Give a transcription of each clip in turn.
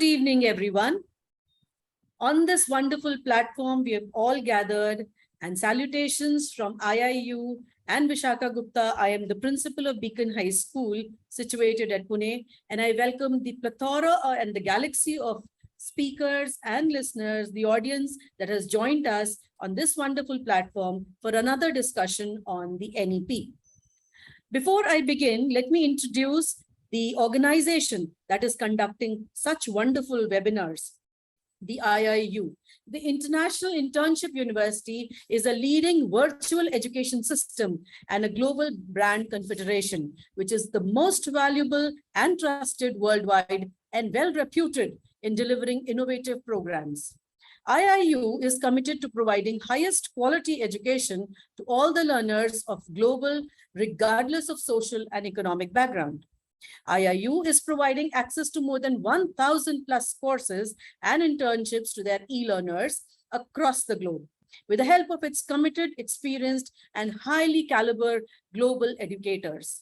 Good evening, everyone. On this wonderful platform, we have all gathered, and salutations from IIU and Vishaka Gupta. I am the principal of Beacon High School, situated at Pune, and I welcome the plethora and the galaxy of speakers and listeners, the audience that has joined us on this wonderful platform for another discussion on the NEP. Before I begin, let me introduce the organization that is conducting such wonderful webinars. The IIU, the International Internship University, is a leading virtual education system and a global brand confederation, which is the most valuable and trusted worldwide and well reputed in delivering innovative programs. IIU is committed to providing highest quality education to all the learners of global, regardless of social and economic background. IIU is providing access to more than 1,000 plus courses and internships to their e-learners across the globe, with the help of its committed, experienced, and highly caliber global educators.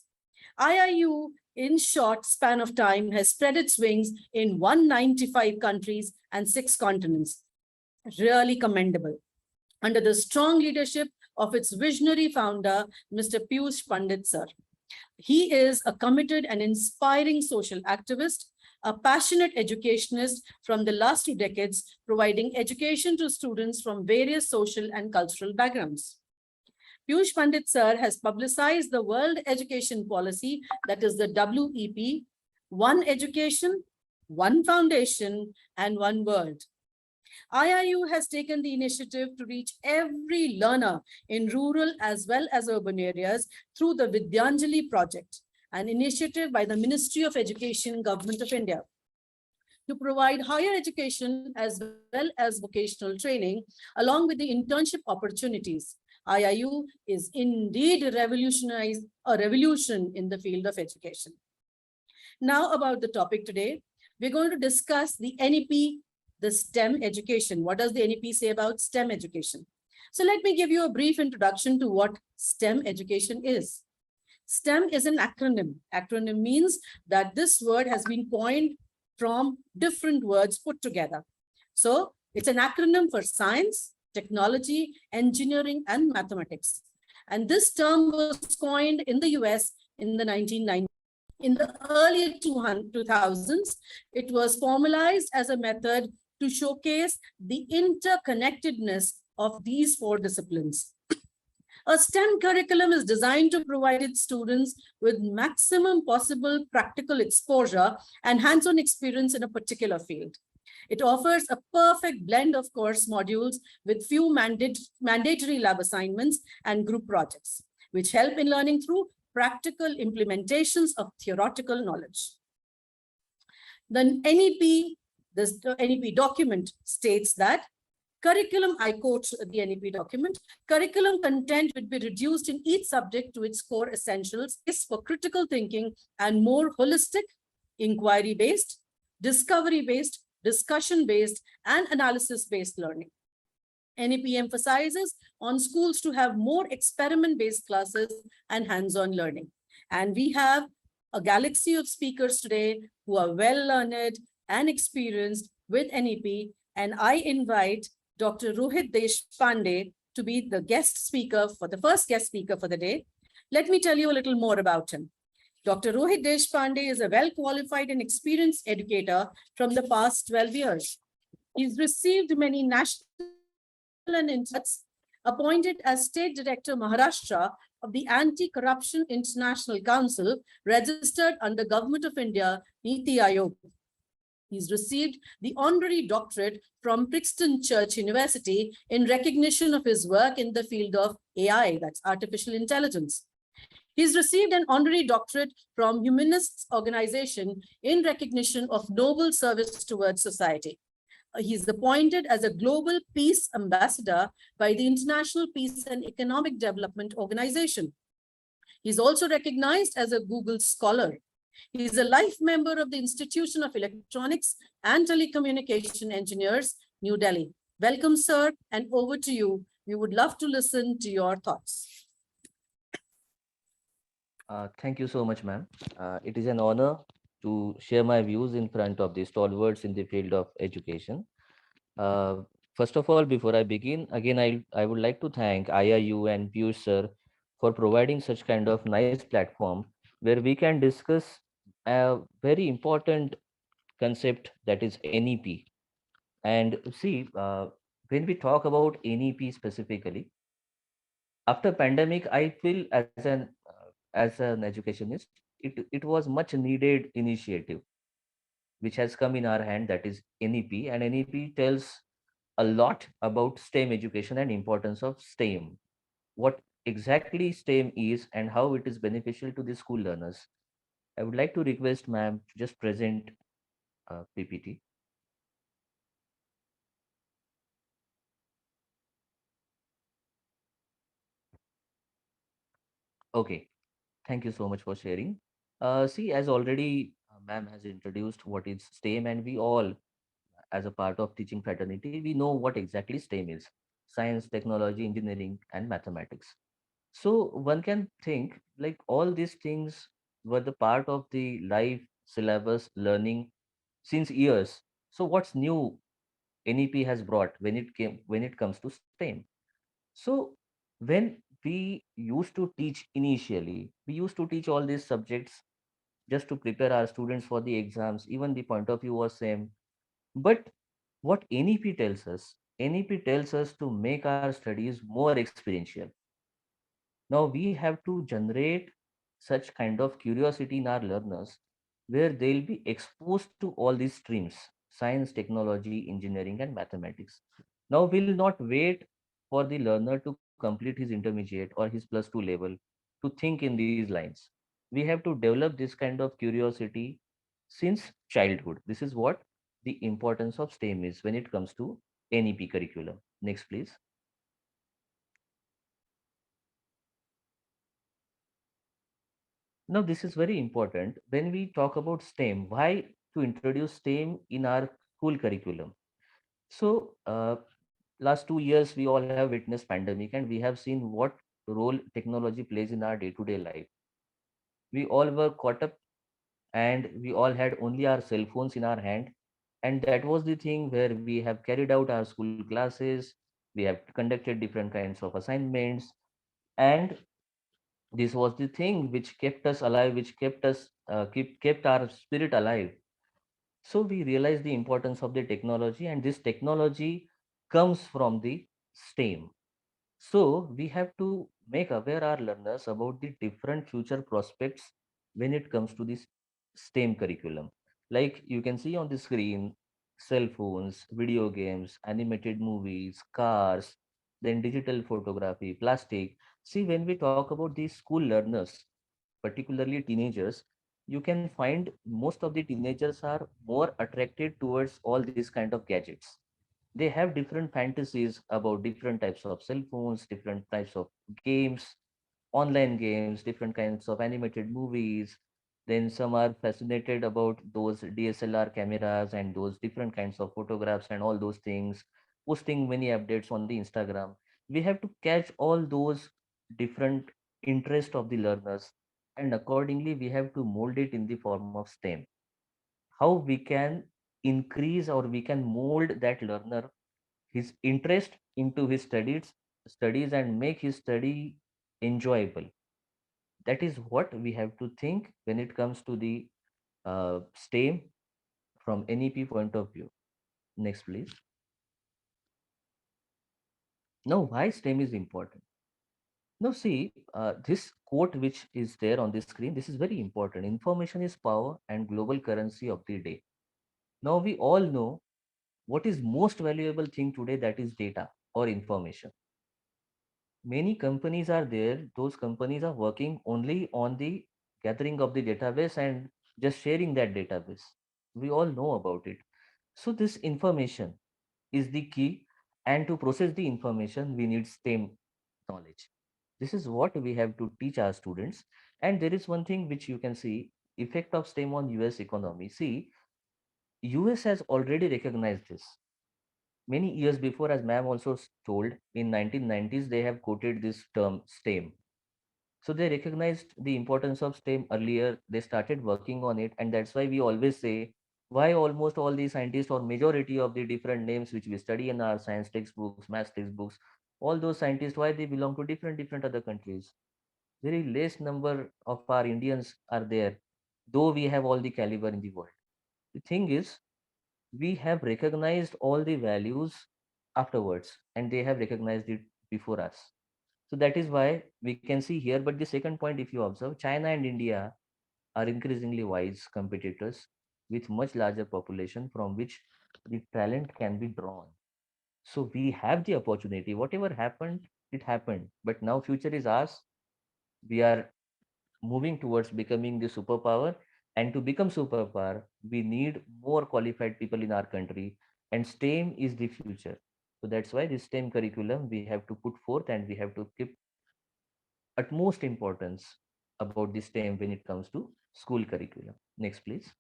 IIU, in short span of time, has spread its wings in 195 countries and 6 continents. Really commendable. Under the strong leadership of its visionary founder, Mr. Piyush Pandey, sir. He is a committed and inspiring social activist, a passionate educationist from the last 2 decades, providing education to students from various social and cultural backgrounds. Piyush Pandey, sir, has publicized the World Education Policy, that is the WEP, One Education, One Foundation, and One World. IIU has taken the initiative to reach every learner in rural as well as urban areas through the Vidyanjali project, an initiative by the Ministry of Education, Government of India, to provide higher education as well as vocational training, along with the internship opportunities. IIU is indeed a revolution in the field of education. Now about the topic today, we're going to discuss the NEP, the STEM education. What does the NEP say about STEM education? So let me give you a brief introduction to what STEM education is. STEM is an acronym. Acronym means that this word has been coined from different words put together. So it's an acronym for science, technology, engineering, and mathematics. And this term was coined in the US in the 1990s. In the early 2000s, it was formalized as a method to showcase the interconnectedness of these 4 disciplines. A STEM curriculum is designed to provide its students with maximum possible practical exposure and hands-on experience in a particular field. It offers a perfect blend of course modules with few mandatory lab assignments and group projects, which help in learning through practical implementations of theoretical knowledge. The NEP, this NEP document states that curriculum, I quote the NEP document, curriculum content would be reduced in each subject to its core essentials is for critical thinking and more holistic, inquiry-based, discovery-based, discussion-based, and analysis-based learning. NEP emphasizes on schools to have more experiment-based classes and hands-on learning. And we have a galaxy of speakers today who are well-learned and experienced with NEP, and I invite Dr. Rohit Desh Pandey to be the guest speaker for the first guest speaker for the day. Let me tell you a little more about him. Dr. Rohit Desh Pandey is a well-qualified and experienced educator from the past 12 years. He's received many national and internships, appointed as State Director Maharashtra of the Anti-Corruption International Council, registered under Government of India, Niti Aayog. He's received the honorary doctorate from Brixton Church University in recognition of his work in the field of AI, that's artificial intelligence. He's received an honorary doctorate from Humanists Organization in recognition of noble service towards society. He's appointed as a Global Peace Ambassador by the International Peace and Economic Development Organization. He's also recognized as a Google Scholar. He is a life member of the Institution of Electronics and Telecommunication Engineers, New Delhi. Welcome, sir, and over to you. We would love to listen to your thoughts. Thank you so much, ma'am. It is an honor to share my views in front of the stalwarts in the field of education. Uh, First of all, before I begin, again, I would like to thank IIU and Piyush sir for providing such kind of nice platform where we can discuss a very important concept, that is NEP. And see, when we talk about NEP specifically, after pandemic, I feel as an educationist, it was much needed initiative which has come in our hand, that is NEP. And NEP tells a lot about STEM education and importance of STEM, what exactly STEM is and how it is beneficial to the school learners. I would like to request ma'am to just present PPT. Okay, thank you so much for sharing. See, as already ma'am has introduced what is STEM, and we all, as a part of teaching fraternity, we know what exactly STEM is: science, technology, engineering, and mathematics. So one can think like all these things were the part of the life syllabus learning since years. So what's new NEP has brought when it comes to STEM? So when we used to teach initially, we used to teach all these subjects just to prepare our students for the exams. Even the point of view was same. But what NEP tells us, NEP tells us to make our studies more experiential. Now we have to generate such kind of curiosity in our learners where they'll be exposed to all these streams: science, technology, engineering, and mathematics. Now we'll not wait for the learner to complete his intermediate or his plus two level to think in these lines. We have to develop this kind of curiosity since childhood. This is what the importance of STEM is when it comes to NEP curriculum. Next, please. Now, this is very important when we talk about STEM. Why to introduce STEM in our school curriculum? So, last 2 years we all have witnessed pandemic, and we have seen what role technology plays in our day-to-day life. We all were caught up, and we all had only our cell phones in our hand, and that was the thing where we have carried out our school classes. We have conducted different kinds of assignments, and this was the thing which kept us alive, which kept our spirit alive. So we realized the importance of the technology, and this technology comes from the STEM. So we have to make aware our learners about the different future prospects when it comes to this STEM curriculum. Like you can see on the screen, cell phones, video games, animated movies, cars, then digital photography, plastic. See, when we talk about these school learners, particularly teenagers, you can find most of the teenagers are more attracted towards all these kind of gadgets. They have different fantasies about different types of cell phones, different types of games, online games, different kinds of animated movies. Then some are fascinated about those DSLR cameras and those different kinds of photographs and all those things, posting many updates on the Instagram. We have to catch all those different interests of the learners, and accordingly we have to mold it in the form of STEM. How we can increase or we can mold that learner, his interest into his studies and make his study enjoyable. That is what we have to think when it comes to the STEM from NEP point of view. Next, please. Now, why STEM is important? Now, see, this quote which is there on the screen, this is very important. Information is power and global currency of the day. Now, we all know what is most valuable thing today, that is data or information. Many companies are there, those companies are working only on the gathering of the database and just sharing that database. We all know about it. So this information is the key, and to process the information we need STEM knowledge. This is what we have to teach our students. And there is one thing which you can see: effect of STEM on US economy. See, US has already recognized this many years before, as ma'am also told. In 1990s they have quoted this term STEM. So they recognized the importance of STEM earlier. They started working on it, and that's why we always say why almost all the scientists or majority of the different names which we study in our science textbooks, math textbooks, all those scientists, why they belong to different other countries. Very less number of our Indians are there, though we have all the caliber in the world. The thing is, we have recognized all the values afterwards, and they have recognized it before us. So that is why we can see here. But the second point, if you observe, China and India are increasingly wise competitors with much larger population from which the talent can be drawn. So we have the opportunity. Whatever happened, it happened. But now future is ours. We are moving towards becoming the superpower. And to become superpower, we need more qualified people in our country. And STEM is the future. So that's why this STEM curriculum we have to put forth, and we have to keep utmost importance about this STEM when it comes to school curriculum. Next, please.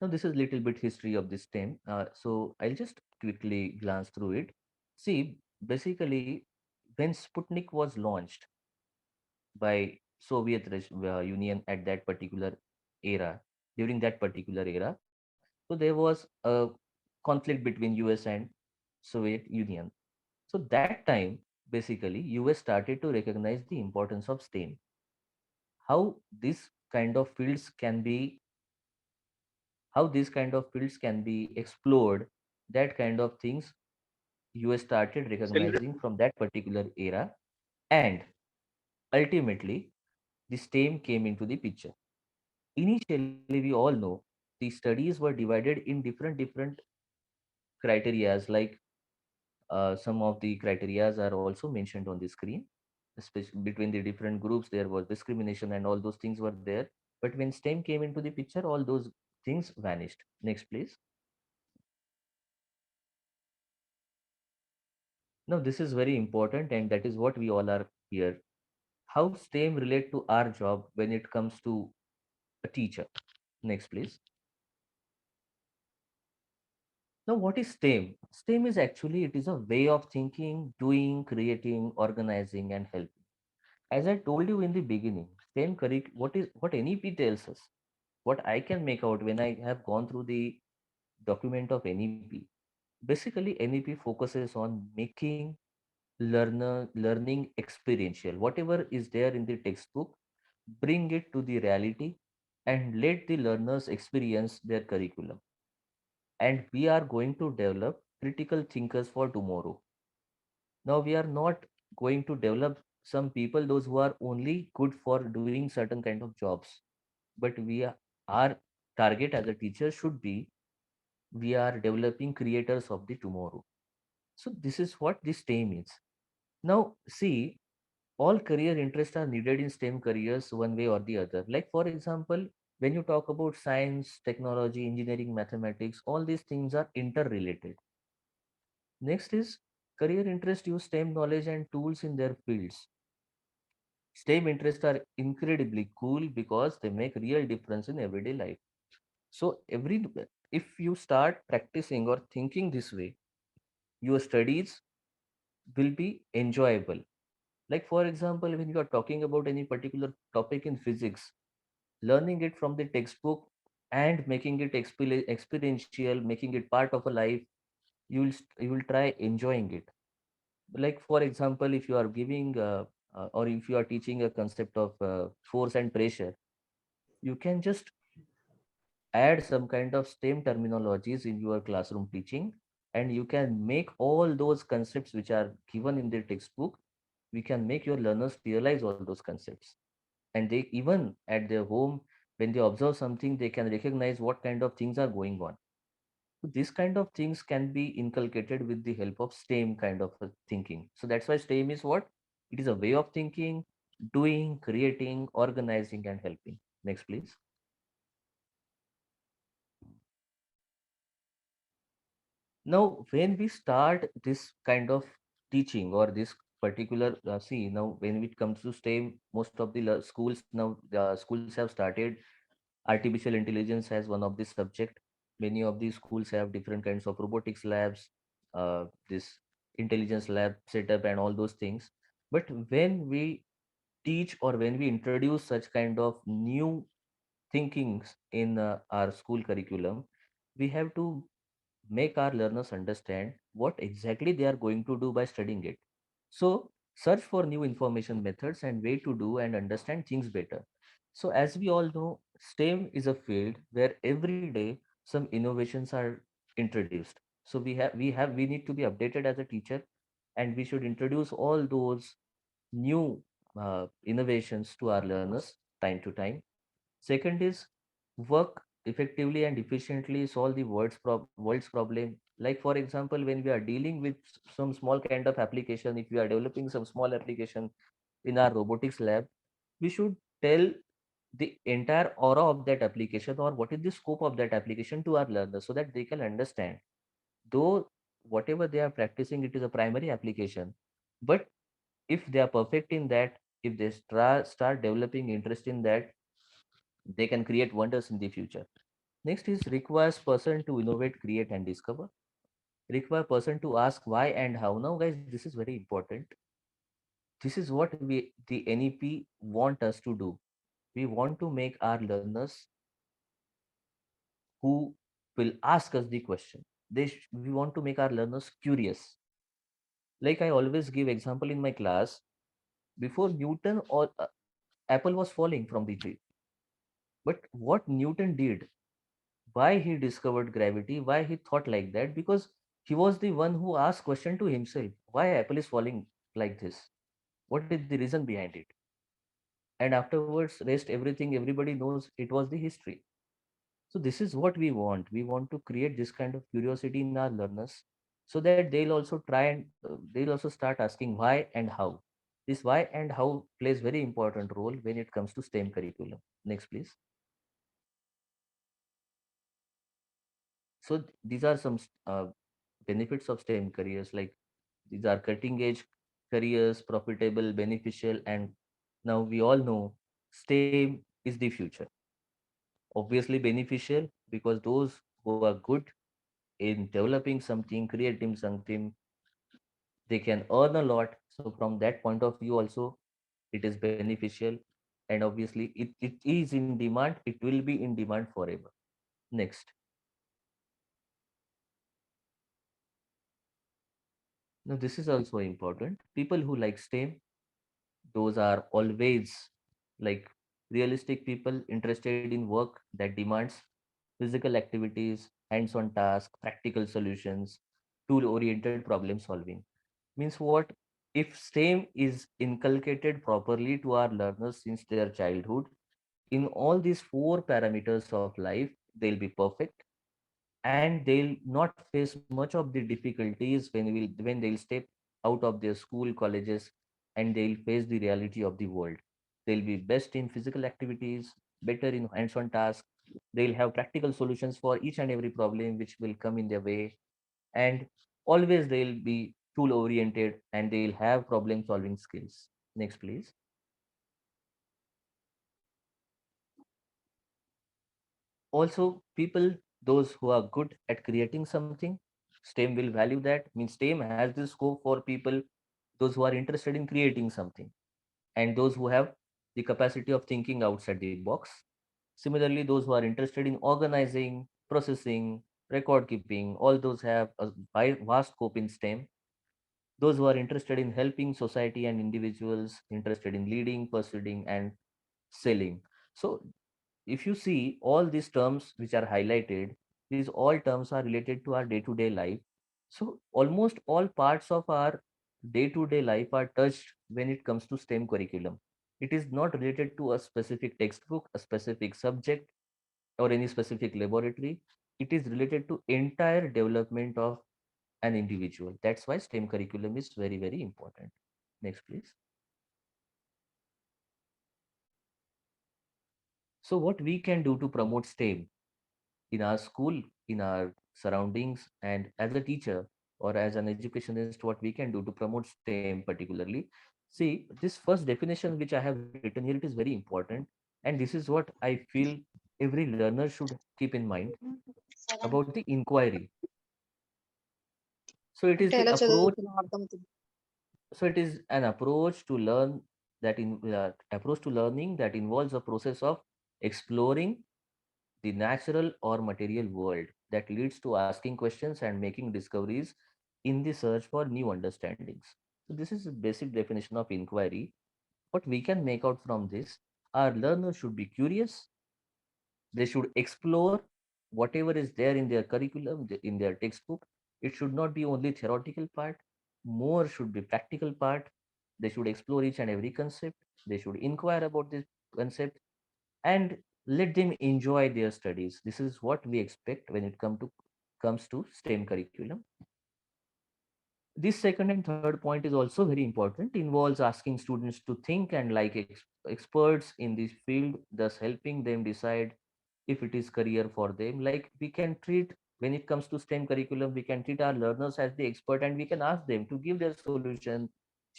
Now, this is little bit history of this STEM. So I'll just quickly glance through it. See, basically, when Sputnik was launched by Union at that particular era, during that particular era, so there was a conflict between US and Soviet Union. So that time, basically, US started to recognize the importance of STEM, how this kind of fields can be how these kind of fields can be explored. That kind of things US started recognizing from that particular era, and ultimately the STEM came into the picture. Initially, we all know the studies were divided in different criterias, like some of the criterias are also mentioned on the screen. Especially between the different groups, there was discrimination and all those things were there. But when STEM came into the picture, all those things vanished. Next, please. Now, this is very important, and that is what we all are here. How STEM relate to our job when it comes to a teacher. Next, please. Now, what is STEM? STEM is actually, it is a way of thinking, doing, creating, organizing, and helping. As I told you in the beginning, what NEP tells us, what I can make out when I have gone through the document of NEP. Basically, NEP focuses on making learning experiential. Whatever is there in the textbook, bring it to the reality and let the learners experience their curriculum. And we are going to develop critical thinkers for tomorrow. Now we are not going to develop some people those who are only good for doing certain kind of jobs, but our target as a teacher should be, we are developing creators of the tomorrow. So this is what this STEM is. Now see, all career interests are needed in STEM careers one way or the other. Like for example, when you talk about science, technology, engineering, mathematics, all these things are interrelated. Next is, career interests use STEM knowledge and tools in their fields. STEM interests are incredibly cool because they make real difference in everyday life. So if you start practicing or thinking this way, your studies will be enjoyable. Like for example, when you are talking about any particular topic in physics, learning it from the textbook and making it experiential, making it part of a life, you will try enjoying it. Like for example, if you are giving or if you are teaching a concept of force and pressure, you can just add some kind of STEM terminologies in your classroom teaching, and you can make all those concepts which are given in the textbook, we can make your learners realize all those concepts. And they even at their home, when they observe something, they can recognize what kind of things are going on. So this kind of things can be inculcated with the help of STEM kind of thinking. So that's why STEM is what? It is a way of thinking, doing, creating, organizing, and helping. Next, please. Now, when we start this kind of teaching or this particular, see, now when it comes to STEM, most of the schools now, schools have started artificial intelligence as one of the subject. Many of these schools have different kinds of robotics labs. This. intelligence lab setup and all those things. But when we teach or when we introduce such kind of new thinkings in our school curriculum, we have to make our learners understand what exactly they are going to do by studying it. So, search for new information methods and way to do and understand things better. So, as we all know, STEM is a field where every day some innovations are introduced. So, we need to be updated as a teacher, and we should introduce all those new innovations to our learners time to time. Second is work effectively and efficiently solve the world's problem. Like for example, when we are dealing with some small kind of application, if we are developing some small application in our robotics lab, we should tell the entire aura of that application or what is the scope of that application to our learners so that they can understand. Though whatever they are practicing, it is a primary application, but if they are perfect in that, if they start developing interest in that, they can create wonders in the future. Next is requires person to innovate, create and discover. Require person to ask why and how. Now guys, this is very important. This is what the NEP want us to do. We want to make our learners who will ask us the question. We want to make our learners curious. Like I always give example in my class, before Newton or apple was falling from the tree. But what Newton did, why he discovered gravity, why he thought like that, because he was the one who asked question to himself, why apple is falling like this, what is the reason behind it. And afterwards rest everything everybody knows, it was the history. So this is what we want to create this kind of curiosity in our learners, so that they'll also try and they'll also start asking why and how. This why and how plays very important role when it comes to STEM curriculum. Next please. So these are some benefits of STEM careers. Like these are cutting edge careers, profitable, beneficial, and now we all know STEM is the future. Obviously beneficial because those who are good in developing something, creating something, they can earn a lot. So from that point of view also, it is beneficial. And obviously it is in demand. It will be in demand forever. Next. Now this is also important. People who like STEM, those are always like realistic people interested in work that demands physical activities, hands-on tasks, practical solutions, tool-oriented problem solving. Means what? If STEM is inculcated properly to our learners since their childhood, in all these four parameters of life, they'll be perfect and they'll not face much of the difficulties when they'll step out of their school colleges and they'll face the reality of the world. They'll be best in physical activities, better in hands-on tasks. They'll have practical solutions for each and every problem which will come in their way, and always they'll be tool oriented and they'll have problem solving skills. Next please. Also people, those who are good at creating something, STEM will value that. Means STEM has this scope for people, those who are interested in creating something and those who have the capacity of thinking outside the box. Similarly, those who are interested in organizing, processing, record keeping, all those have a vast scope in STEM. Those who are interested in helping society and individuals, interested in leading, pursuing and selling. So if you see all these terms which are highlighted, these all terms are related to our day-to-day life. So almost all parts of our day-to-day life are touched when it comes to STEM curriculum. It is not related to a specific textbook, a specific subject, or any specific laboratory. It is related to entire development of an individual. That's why STEM curriculum is very, very important. Next, please. So what we can do to promote STEM in our school, in our surroundings, and as a teacher or as an educationist, what we can do to promote STEM particularly. See, this first definition which I have written here, it is very important. And this is what I feel every learner should keep in mind about the inquiry. So it is the అంటే ఎలా approach. చదువుతున్నావు అర్థం అవుతుంది. So it is an approach to learn approach to learning that involves a process of exploring the natural or material world that leads to asking questions and making discoveries in the search for new understandings. So this is a basic definition of inquiry. What we can make out from this, our learners should be curious. They should explore whatever is there in their curriculum, in their textbook. It should not be only theoretical part. More should be practical part. They should explore each and every concept. They should inquire about this concept and let them enjoy their studies. This is what we expect when it comes to STEM curriculum. This second and third point is also very important, involves asking students to think and like experts in this field, thus helping them decide if it is career for them. Like we can treat, when it comes to STEM curriculum, we can treat our learners as the expert and we can ask them to give their solution,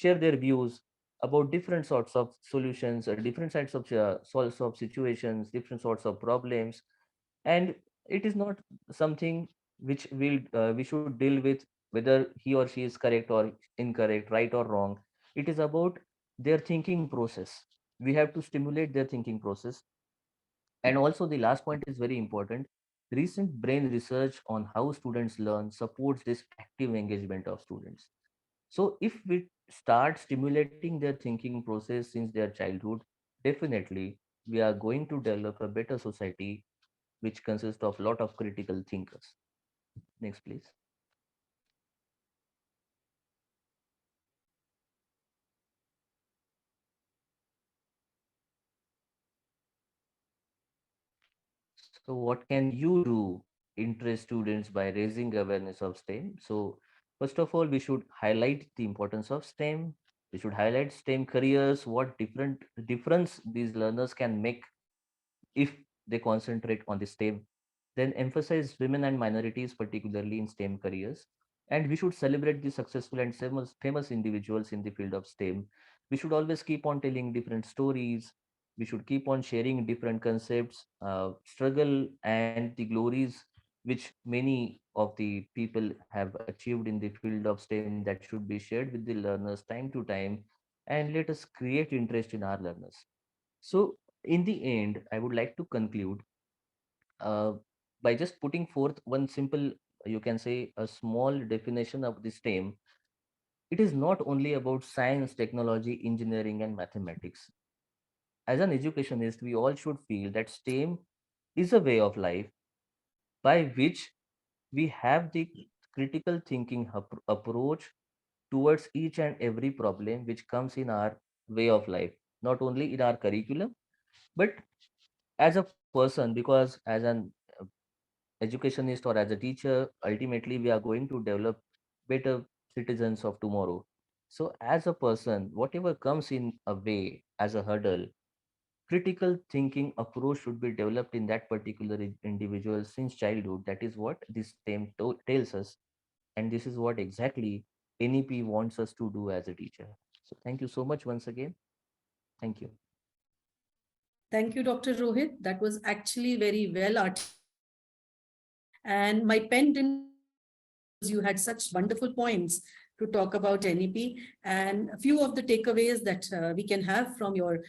share their views about different sorts of solutions or different sorts of situations, different sorts of problems. And it is not something which we should deal with whether he or she is correct or incorrect, right or wrong. It is about their thinking process. We have to stimulate their thinking process. And also the last point is very important. Recent brain research on how students learn supports this active engagement of students. So if we start stimulating their thinking process since their childhood, definitely we are going to develop a better society which consists of a lot of critical thinkers. Next, please. So what can you do interest students by raising awareness of STEM? So first of all, we should highlight the importance of STEM. We should highlight STEM careers, what different difference these learners can make if they concentrate on the STEM. Then emphasize women and minorities, particularly in STEM careers. And we should celebrate the successful and famous individuals in the field of STEM. We should always keep on telling different stories. We should keep on sharing different concepts, struggle, and the glories which many of the people have achieved in the field of STEM, that should be shared with the learners time to time. And let us create interest in our learners. So, in the end, I would like to conclude uh, by just putting forth one simple, you can say, a small definition of this term. It is not only about science, technology, engineering, and mathematics. As an educationist, we all should feel that STEM is a way of life by which we have the critical thinking approach towards each and every problem which comes in our way of life, not only in our curriculum, but as a person, because as an educationist or as a teacher, ultimately we are going to develop better citizens of tomorrow. So, as a person, whatever comes in a way as a hurdle, critical thinking approach should be developed in that particular individual since childhood. That is what this term tells us, and this is what exactly NEP wants us to do as a teacher. So, thank you so much once again. Thank you. Thank you, Dr. Rohit. That was actually very well articulated. And my pen didn't come ready because you had such wonderful points to talk about NEP and a few of the takeaways that we can have from your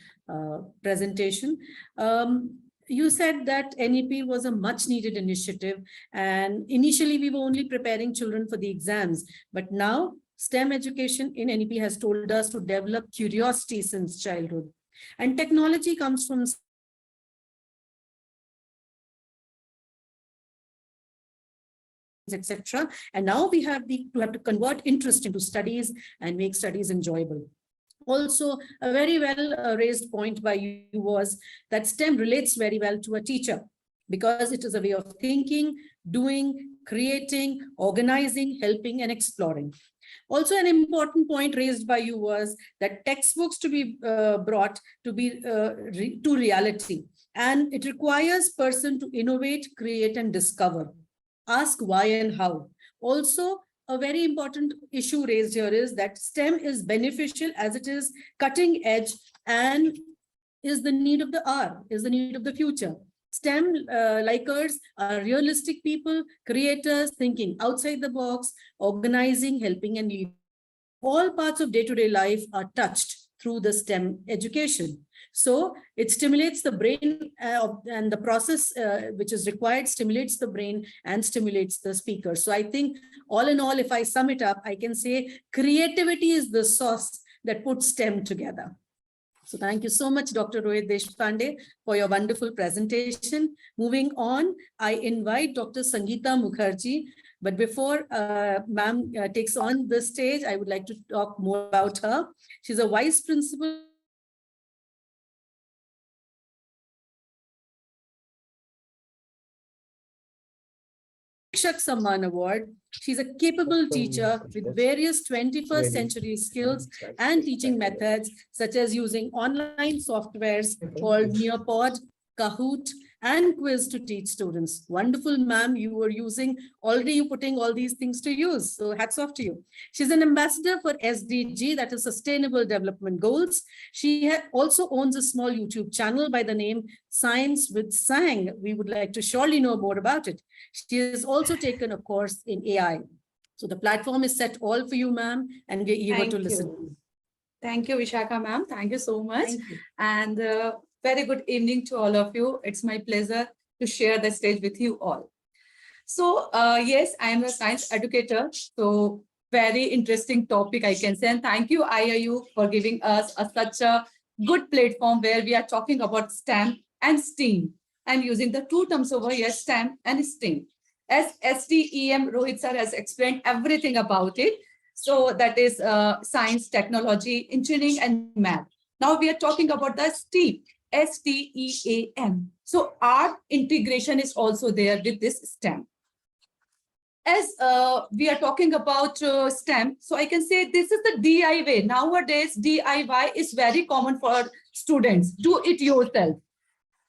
presentation. You said that NEP was a much needed initiative, and initially we were only preparing children for the exams, but now STEM education in NEP has told us to develop curiosity since childhood. And technology comes from science, etc. And now we have to convert interest into studies and make studies enjoyable. Also, a very well raised point by you was that STEM relates very well to a teacher because it is a way of thinking, doing, creating, organizing, helping, and exploring. Also, an important point raised by you was that textbooks to be brought to be to reality, and it requires person to innovate, create, and discover. Ask why and how. Also, a very important issue raised here is that STEM is beneficial as it is cutting edge and is the need of the hour, is the need of the future. STEM likers are realistic people, creators, thinking outside the box, organizing, helping, and leading. All parts of day-to-day life are touched through the STEM education. So it stimulates the brain and the process which is required stimulates the brain and stimulates the speaker. So I think all in all, if I sum it up, I can say creativity is the sauce that puts STEM together. So thank you so much, Dr. Rohit Deshpande, for your wonderful presentation. Moving on, I invite Dr. Sangeeta Mukherjee. But before ma'am takes on the stage, I would like to talk more about her. She's a vice principal Shikshak Samman Award. She's a capable teacher with various 21st century skills and teaching methods, such as using online softwares called Nearpod, Kahoot, and Quiz to teach students. Wonderful, ma'am. You were using, already you putting all these things to use. So hats off to you. She's an ambassador for SDG, that is Sustainable Development Goals. She also owns a small YouTube channel by the name Science with Sang. We would like to surely know more about it. She has also taken a course in AI. So the platform is set all for you, ma'am, and we're eager to listen. Thank you, Vishaka, ma'am. Thank you so much. And very good evening to all of you. It's my pleasure to share the stage with you all. So yes, I am a science educator. So very interesting topic, I can say. And thank you, IIU, for giving us such a good platform where we are talking about STEM and STEAM. I'm using the two terms over here, STEM and STEAM. As STEM, Rohit sir has explained everything about it. So that is science, technology, engineering, and math. Now we are talking about the STEAM, STEAM. So art integration is also there with this STEM. As we are talking about STEM, so I can say this is the DIY. Nowadays, DIY is very common for students. Do it yourself.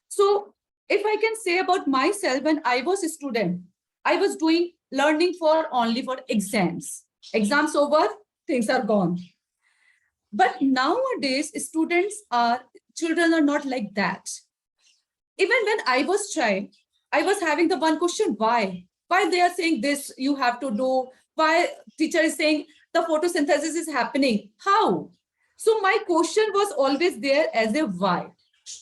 So if I can say about myself, when I was a student, I was doing learning for only for exams. Exams over, things are gone. But nowadays, children are not like that. Even when I was child, I was having the one question, why? Why they are saying this you have to do? Why teacher is saying the photosynthesis is happening? How? So my question was always there as a why.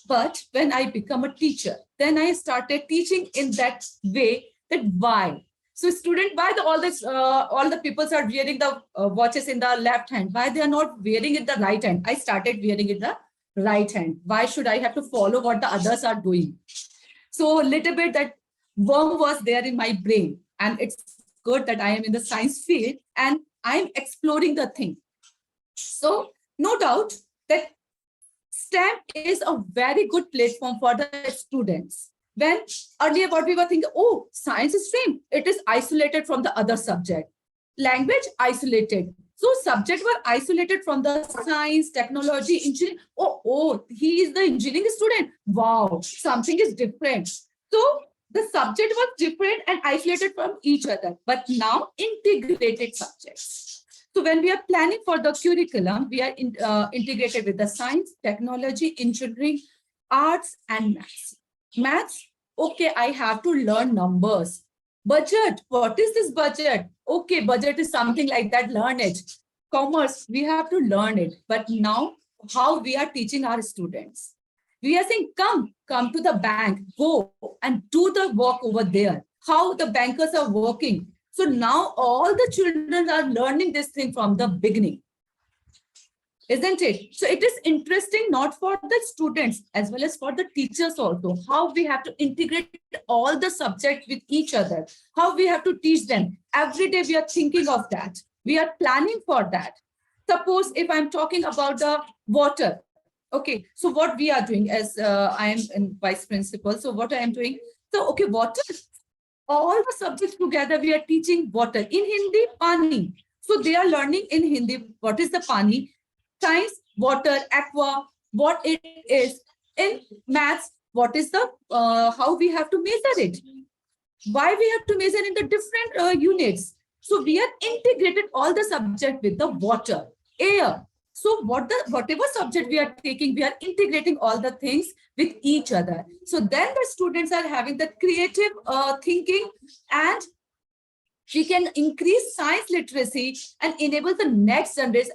But when I become a teacher, then I started teaching in that way that why. So student, why all the people are wearing the watches in the left hand? Why they are not wearing it the right hand? I started wearing it the right hand. Why should I have to follow what the others are doing? So a little bit that worm was there in my brain. And it's good that I am in the science field and I'm exploring the thing. So no doubt that STEM is a very good platform for the students. When earlier what we were thinking, oh, science is STEM, it is isolated from the other subject. Language isolated. So subjects were isolated from the science, technology, engineering. Oh, he is the engineering student. Wow, something is different. So the subject was different and isolated from each other, but now integrated subjects. So when we are planning for the curriculum, we are integrated with the science, technology, engineering, arts, and maths. Maths, okay, I have to learn numbers. Budget, what is this budget? Okay, budget is something like that, learn it. Commerce, we have to learn it. But now, how we are teaching our students? We are saying, come to the bank, go and do the work over there. How the bankers are working. So now all the children are learning this thing from the beginning. Isn't it? So it is interesting not for the students as well as for the teachers also, how we have to integrate all the subjects with each other, how we have to teach them. Every day we are thinking of that. We are planning for that. Suppose if I'm talking about the water, okay, so what we are doing as I am in vice principal, so what I am doing, so okay, water, all the subjects together, we are teaching water. In Hindi, pani. So they are learning in Hindi, what is the pani? Science, water, aqua, what it is. In maths, what is the, how we have to measure it. Why we have to measure in the different units. So we are integrated all the subject with the water, air. So whatever subject we are taking, we are integrating all the things with each other. So then the students are having the creative thinking, and we can increase science literacy and enable the next generation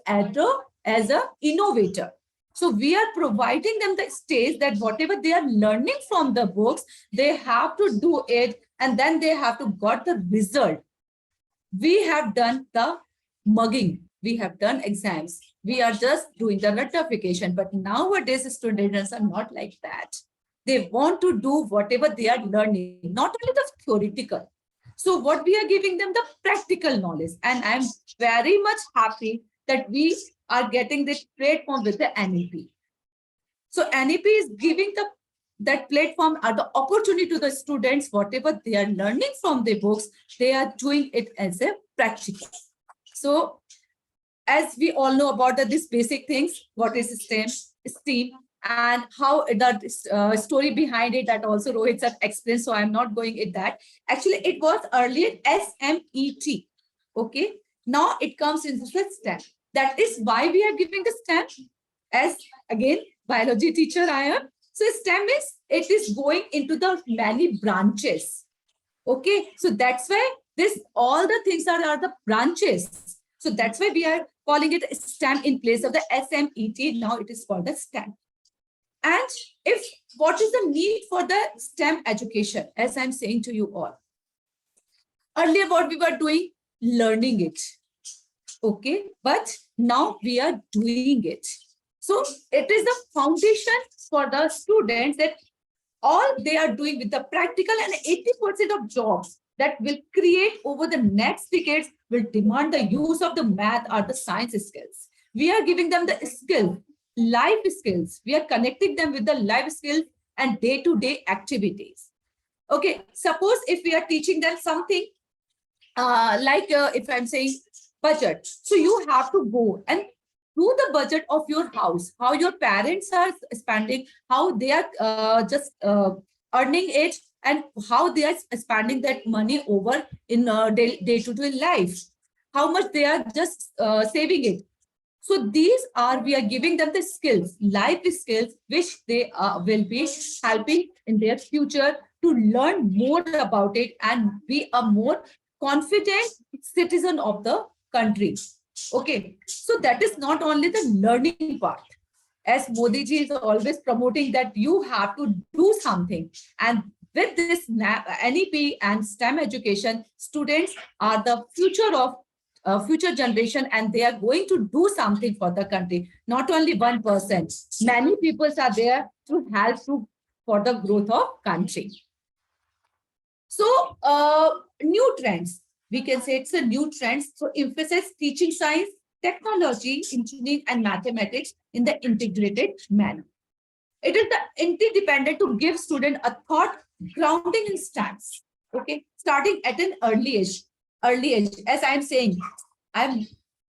as a innovator. So we are providing them the stage that whatever they are learning from the books, they have to do it, and then they have to got the result. We have done the mugging. We have done exams. We are just doing the notification. But nowadays, students are not like that. They want to do whatever they are learning, not only the theoretical. So what we are giving them the practical knowledge. And I'm very much happy that we are getting this platform with the NEP. So NEP is giving that platform or the opportunity to the students, whatever they are learning from the books, they are doing it as a practical. So as we all know about these basic things, what is STEAM, and how the story behind it, that also Rohit have explained, so I'm not going at that. Actually, it was earlier SMET. Okay, now it comes into the STEM. That is why we are giving the STEM. As again, biology teacher I am. So STEM it is going into the many branches. Okay, so that's why all the things are the branches. So that's why we are calling it STEM in place of the SMET. Now it is called the STEM. And what is the need for the STEM education? As I'm saying to you all, earlier what we were doing, learning it. Okay, but now we are doing it. So it is the foundation for the students that all they are doing with the practical, and 80% of jobs that will create over the next decades will demand the use of the math or the science skills. We are giving them the skill, life skills. We are connecting them with the life skills and day-to-day activities. Okay, suppose if we are teaching them something if I'm saying budget, so you have to go and do the budget of your house, how your parents are spending, how they are just earning it, and how they are spending that money over in day-to-day life, how much they are just saving it. So these we are giving them the skills, life skills, which they will be helping in their future to learn more about it and be a more confident citizen of the country. Okay, so that is not only the learning part. As Modi ji is always promoting that you have to do something. And with this NEP and STEM education, students are the future of future generation, and they are going to do something for the country. Not only one person, many people are there to help for the growth of country. So new trends, we can say it's a new trend. So emphasis teaching science, technology, engineering, and mathematics in the integrated manner. It is the interdependent to give student a thought grounding in stats. Okay, starting at an early age. As I'm saying, I'm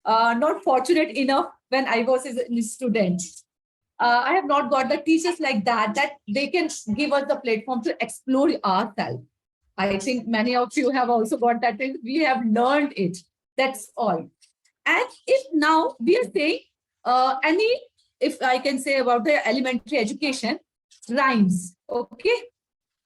not fortunate enough when I was a student. I have not got the teachers like that they can give us the platform to explore ourselves. I think many of you have also got that. We have learned it. That's all. And if now we are saying if I can say about the elementary education, rhymes. Okay.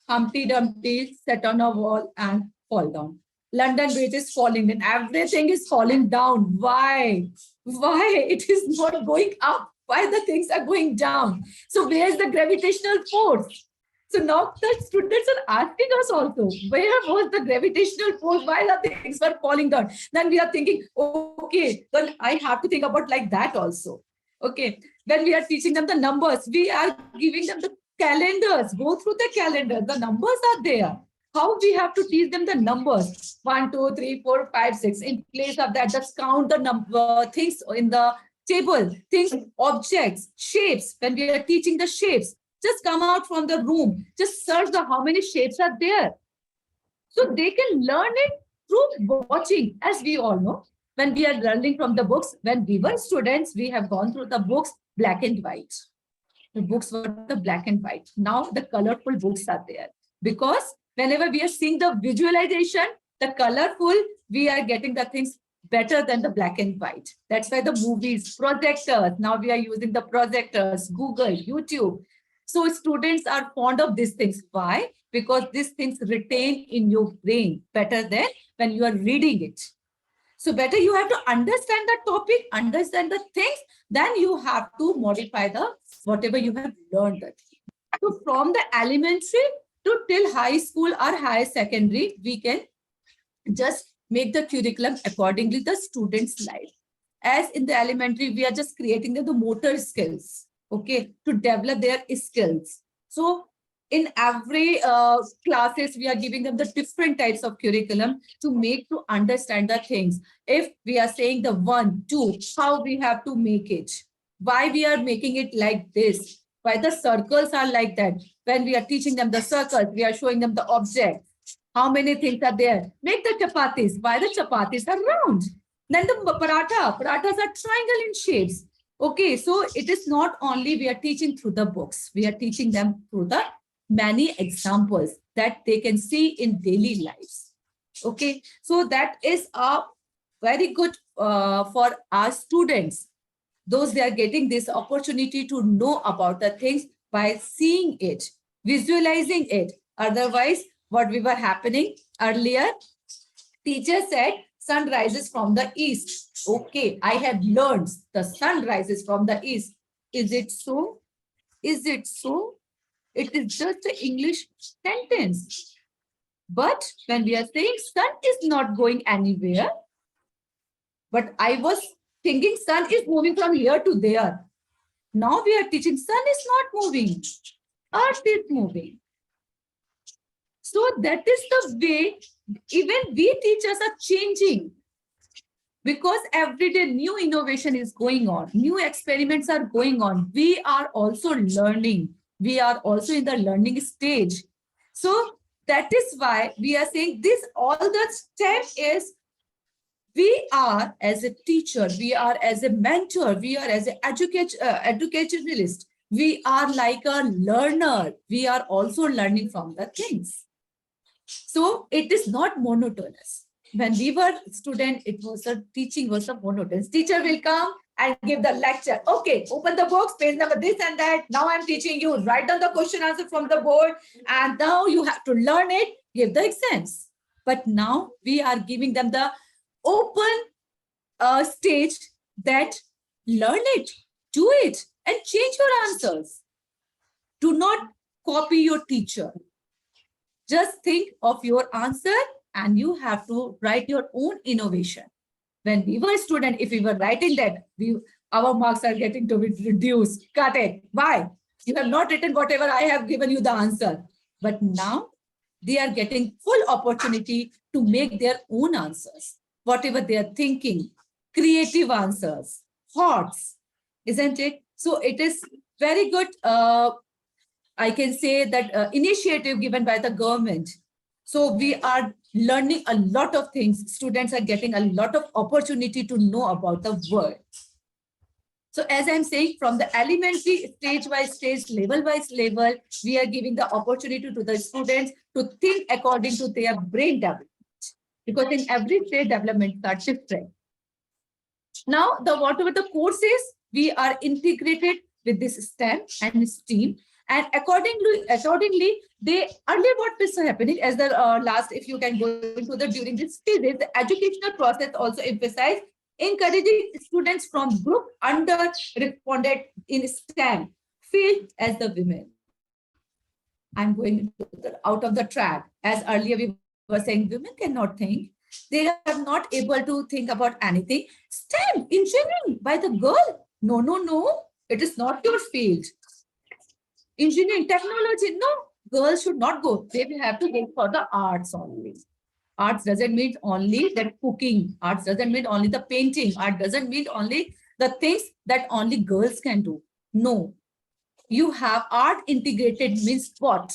Humpty Dumpty sat on a wall and fall down. London Bridge is falling down. Everything is falling down. Why? Why it is not going up? Why the things are going down? So where is the gravitational force? So now the students are asking us also, where was the gravitational force? Why the things were falling down? Then we are thinking, okay, well, I have to think about like that also. Okay, when we are teaching them the numbers, we are giving them the calendars. Go through the calendar. The numbers are there. How we have to teach them the numbers? 1, 2, 3, 4, 5, 6. In place of that, just count the number things in the table, things, objects, shapes. When we are teaching the shapes, just come out from the room. Just search how many shapes are there. So they can learn it through watching, as we all know. When we are learning from the books, when we were students, we have gone through the books black and white. The books were the black and white. Now the colorful books are there. Because whenever we are seeing the visualization, the colorful, we are getting the things better than the black and white. That's why the movies, projectors, now we are using the projectors, Google, YouTube. So students are fond of these things. Why? Because these things retain in your brain better than when you are reading it. So better you have to understand the topic, understand the things, then you have to modify the whatever you have learned. So from the elementary to till high school or higher secondary, we can just make the curriculum accordingly the students' life. As in the elementary, we are just creating the motor skills, okay, to develop their skills. So in every classes, we are giving them the different types of curriculum to make to understand the things. If we are saying the 1, 2, how we have to make it, why we are making it like this, why the circles are like that. When we are teaching them the circles, we are showing them the object. How many things are there? Make the chapatis. Why the chapatis are round? Then the parathas are triangle in shapes. Okay, so it is not only we are teaching through the books, we are teaching them through the many examples that they can see in daily lives. Okay, so that is a very good for our students. Those they are getting this opportunity to know about the things by seeing it, visualizing it. Otherwise, what we were happening earlier, teacher said, sun rises from the east. Okay, I have learned the sun rises from the east. Is it so? Is it so? It is just an English sentence. But when we are saying sun is not going anywhere, but I was thinking sun is moving from here to there. Now we are teaching sun is not moving. Earth is moving. So that is the way even we teachers are changing, because every day new innovation is going on, new experiments are going on. We are also learning. We are also in the learning stage. So that is why we are saying this, all the step is we are as a teacher, we are as a mentor, we are as an educationalist, we are like a learner. We are also learning from the things. So it is not monotonous. When we were student, it was a teaching was a monotonous. Teacher will come and give the lecture. Okay, open the books, page number this and that. Now I'm teaching you. Write down the question answer from the board, and now you have to learn it. Give the exams. But now we are giving them the open stage that learn it, do it, and change your answers. Do not copy your teacher. Just think of your answer and you have to write your own innovation. When we were student, if we were writing that, our marks are getting to be reduced. Cut it. Why? You have not written whatever I have given you the answer. But now they are getting full opportunity to make their own answers. Whatever they are thinking, creative answers, thoughts, isn't it? So it is very good. I can say that initiative given by the government. So we are learning a lot of things. Students are getting a lot of opportunity to know about the world. So as I'm saying, from the elementary stage by stage, level by level, we are giving the opportunity to the students to think according to their brain development. Because in every stage, developments are different. Now, whatever the courses, we are integrated with this STEM and STEAM. And accordingly, they earlier what was happening as the last, if you can go into the during this period, the educational process also emphasized encouraging students from group underrepresented in STEM field as the women. I'm going out of the track. As earlier we were saying, women cannot think. They are not able to think about anything. STEM, engineering by the girl. No. It is not your field. Engineering, technology, no. Girls should not go. They will have to go for the arts only. Arts doesn't mean only that cooking. Arts doesn't mean only the painting. Art doesn't mean only the things that only girls can do. No. You have art integrated means what?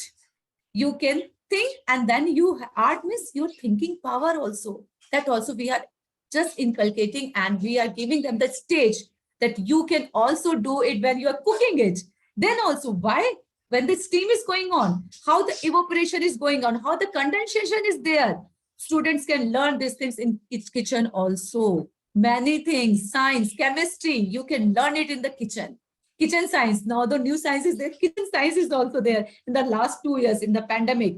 You can think and then art means your thinking power also. That also we are just inculcating and we are giving them the stage that you can also do it when you are cooking it. Then also why? When the steam is going on, how the evaporation is going on, how the condensation is there. Students can learn these things in its kitchen also. Many things, science, chemistry, you can learn it in the kitchen. Kitchen science, now the new science is there. Kitchen science is also there. In the last 2 years, in the pandemic,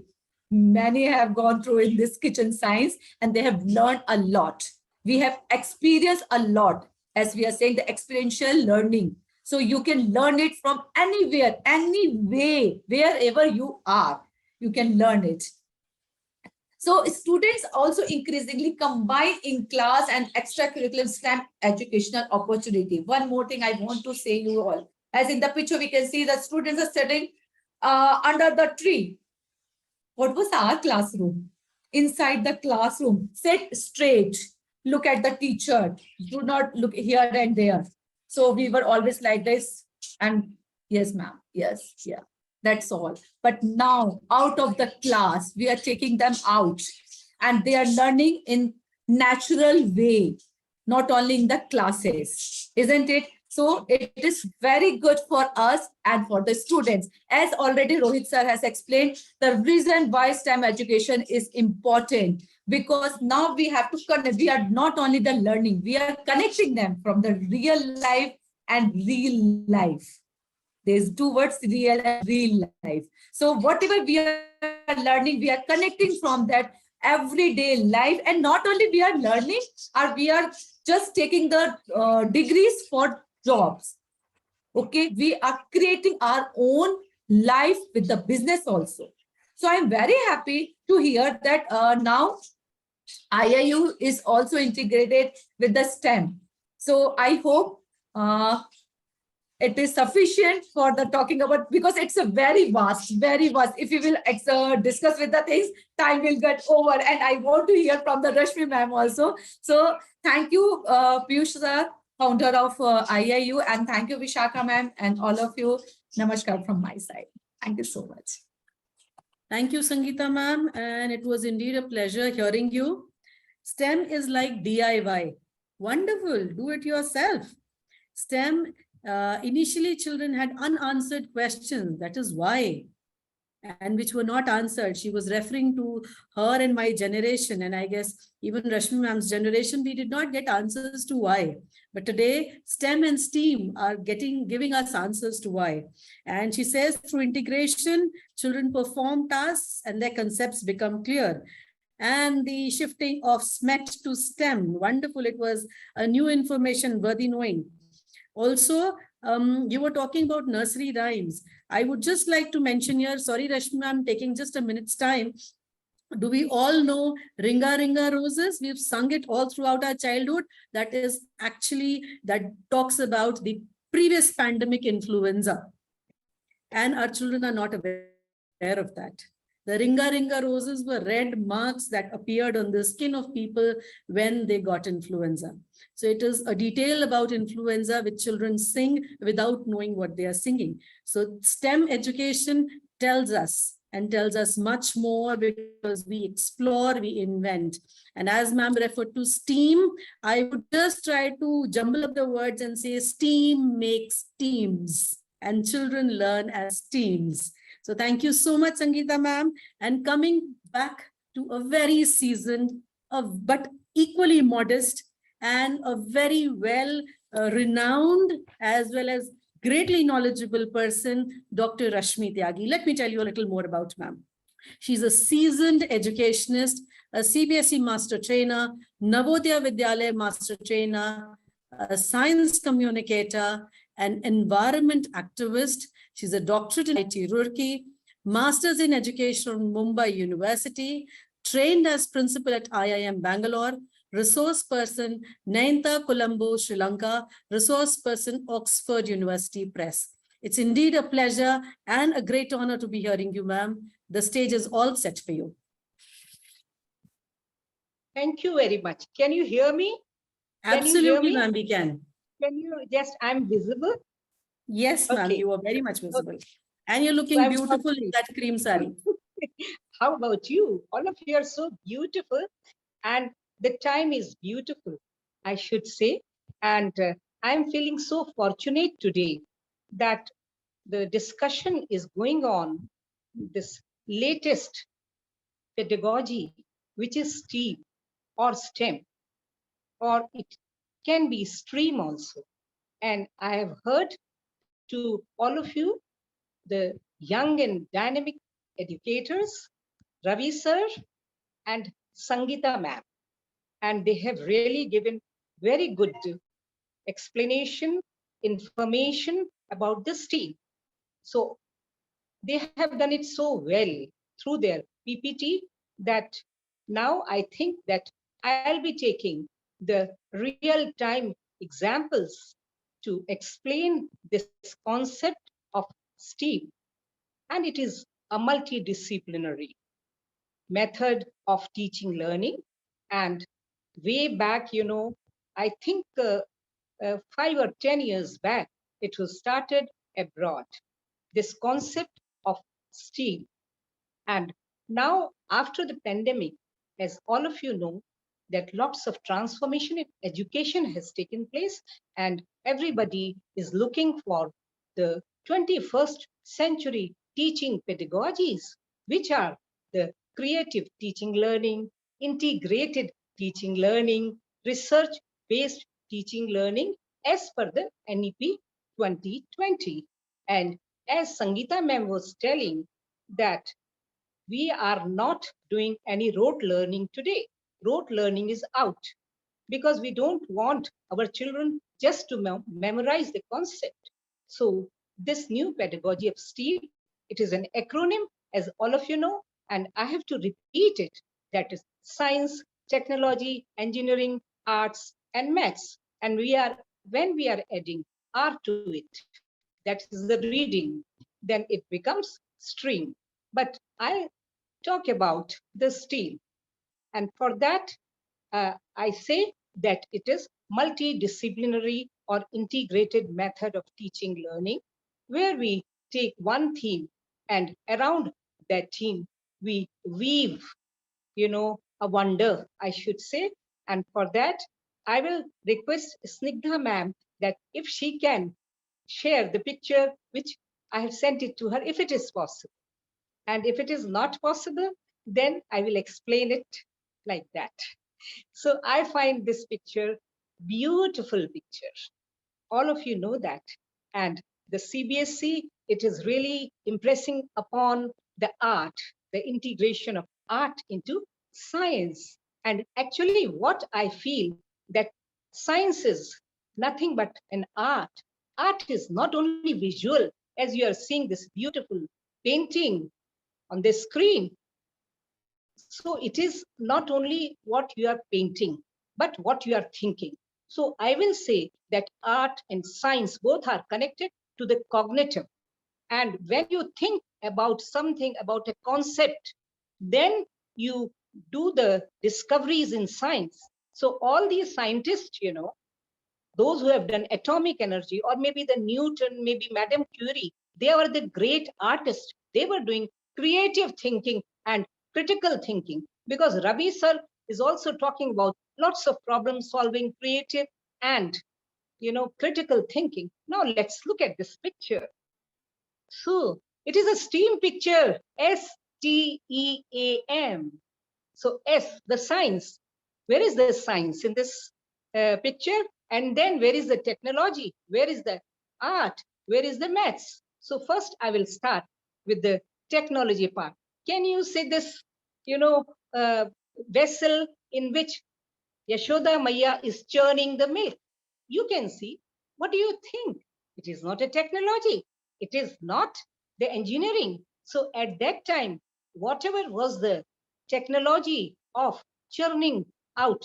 many have gone through in this kitchen science and they have learned a lot. We have experienced a lot, as we are saying, the experiential learning. So you can learn it from anywhere, any way, wherever you are, you can learn it. So students also increasingly combine in class and extracurricular STEM educational opportunity. One more thing I want to say you all, as in the picture we can see that students are sitting under the tree. What was our classroom? Inside the classroom, sit straight, look at the teacher, do not look here and there. So we were always like this, and yes, ma'am, yes, yeah, that's all. But now out of the class, we are taking them out and they are learning in natural way, not only in the classes, isn't it? So it is very good for us and for the students. As already Rohit sir has explained, the reason why STEM education is important, because now we have to connect. We are not only the learning, we are connecting them from the real life and real life. There's two words, real and real life. So whatever we are learning, we are connecting from that everyday life. And not only we are learning, or we are just taking the degrees for jobs. Okay, we are creating our own life with the business also. So I'm very happy to hear that now IIU is also integrated with the STEM. So I hope it is sufficient for the talking about, because it's a very vast. If we will discuss with the things, time will get over. And I want to hear from the Rashmi ma'am also. So thank you, Piyush sir, founder of IIU, and thank you, Vishakha ma'am, and all of you. Namaskar from my side. Thank you so much. Thank you, Sangeeta ma'am. And it was indeed a pleasure hearing you. STEM is like DIY. Wonderful. Do it yourself. STEM, initially children had unanswered questions. That is why. And which were not answered. She was referring to her and my generation. And I guess even Rashmi ma'am's generation, we did not get answers to why. But today, STEM and STEAM are giving us answers to why. And she says through integration, children perform tasks and their concepts become clear. And the shifting of SMET to STEM, wonderful. It was a new information worthy knowing. Also, you were talking about nursery rhymes. I would just like to mention here, sorry, Rashmi, I'm taking just a minute's time. Do we all know Ringa Ringa Roses? We've sung it all throughout our childhood. That is actually, that talks about the previous pandemic influenza. And our children are not aware of that. The Ringa Ringa Roses were red marks that appeared on the skin of people when they got influenza. So it is a detail about influenza which children sing without knowing what they are singing. So STEM education tells us much more, because we explore, we invent. And as ma'am referred to STEAM, I would just try to jumble up the words and say STEAM makes teams, and children learn as teams. So thank you so much, Sangeeta ma'am. And coming back to a very seasoned, but equally modest, and a very well renowned as well as greatly knowledgeable person, Dr. Rashmi Thiagy. Let me tell you a little more about ma'am. She's a seasoned educationist, a CBSE master trainer, Navodaya Vidyalaya master trainer, a science communicator, an environment activist. She's a doctorate in IT Roorkee, master's in education from Mumbai University, trained as principal at IIM Bangalore, resource person, Nainta, Colombo, Sri Lanka, resource person, Oxford University Press. It's indeed a pleasure and a great honor to be hearing you, ma'am. The stage is all set for you. Thank you very much. Can you hear me? Absolutely, ma'am, we can. Can you just, I'm visible? Yes, ma'am, you are very much visible. Okay. And you're looking beautiful in that cream sari. How about you? All of you are so beautiful, and the time is beautiful, I should say. And I'm feeling so fortunate today that the discussion is going on, this latest pedagogy, which is STEAM or STEM, or it can be STREAM also. And I have heard to all of you, the young and dynamic educators, Ravi sir and Sangeeta ma'am, and they have really given very good explanation, information about this team. So they have done it so well through their PPT that now I think that I'll be taking the real-time examples to explain this concept of STEAM. And it is a multidisciplinary method of teaching learning. And way back, I think 5 or 10 years back, it was started abroad, this concept of STEAM. And now, after the pandemic, as all of you know, that lots of transformation in education has taken place, and everybody is looking for the 21st century teaching pedagogies, which are the creative teaching learning, integrated teaching learning, research-based teaching learning as per the NEP 2020. And as Sangeeta ma'am was telling, that we are not doing any rote learning today. Rote learning is out because we don't want our children just to memorize the concept. So this new pedagogy of STEAM, it is an acronym, as all of you know, and I have to repeat it. That is science, technology, engineering, arts, and maths. And when we are adding R to it, that is the reading, then it becomes STREAM. But I talk about the STEAM. And for that, I say that it is multidisciplinary or integrated method of teaching learning, where we take one theme and around that theme, we weave, a wonder, I should say. And for that, I will request Snigdha ma'am that if she can share the picture, which I have sent it to her, if it is possible. And if it is not possible, then I will explain it like that. So I find this picture beautiful picture. All of you know that. And the CBSE, it is really impressing upon the art, the integration of art into science. And actually what I feel that science is nothing but an art. Art is not only visual, as you are seeing this beautiful painting on the screen. So it is not only what you are painting, but what you are thinking. So I will say that art and science both are connected to the cognitive. And when you think about something, about a concept, then you do the discoveries in science. So all these scientists, those who have done atomic energy, or maybe the Newton, maybe Madame Curie, they were the great artists. They were doing creative thinking and critical thinking, because Ravi sir is also talking about lots of problem solving, creative and critical thinking. Now let's look at this picture. So it is a STEAM picture, STEAM. So S, the science. Where is the science in this picture? And then where is the technology? Where is the art? Where is the maths? So first I will start with the technology part. Can you see this, vessel in which Yashoda Maya is churning the milk? You can see. What do you think? It is not a technology. It is not the engineering. So at that time, whatever was the technology of churning out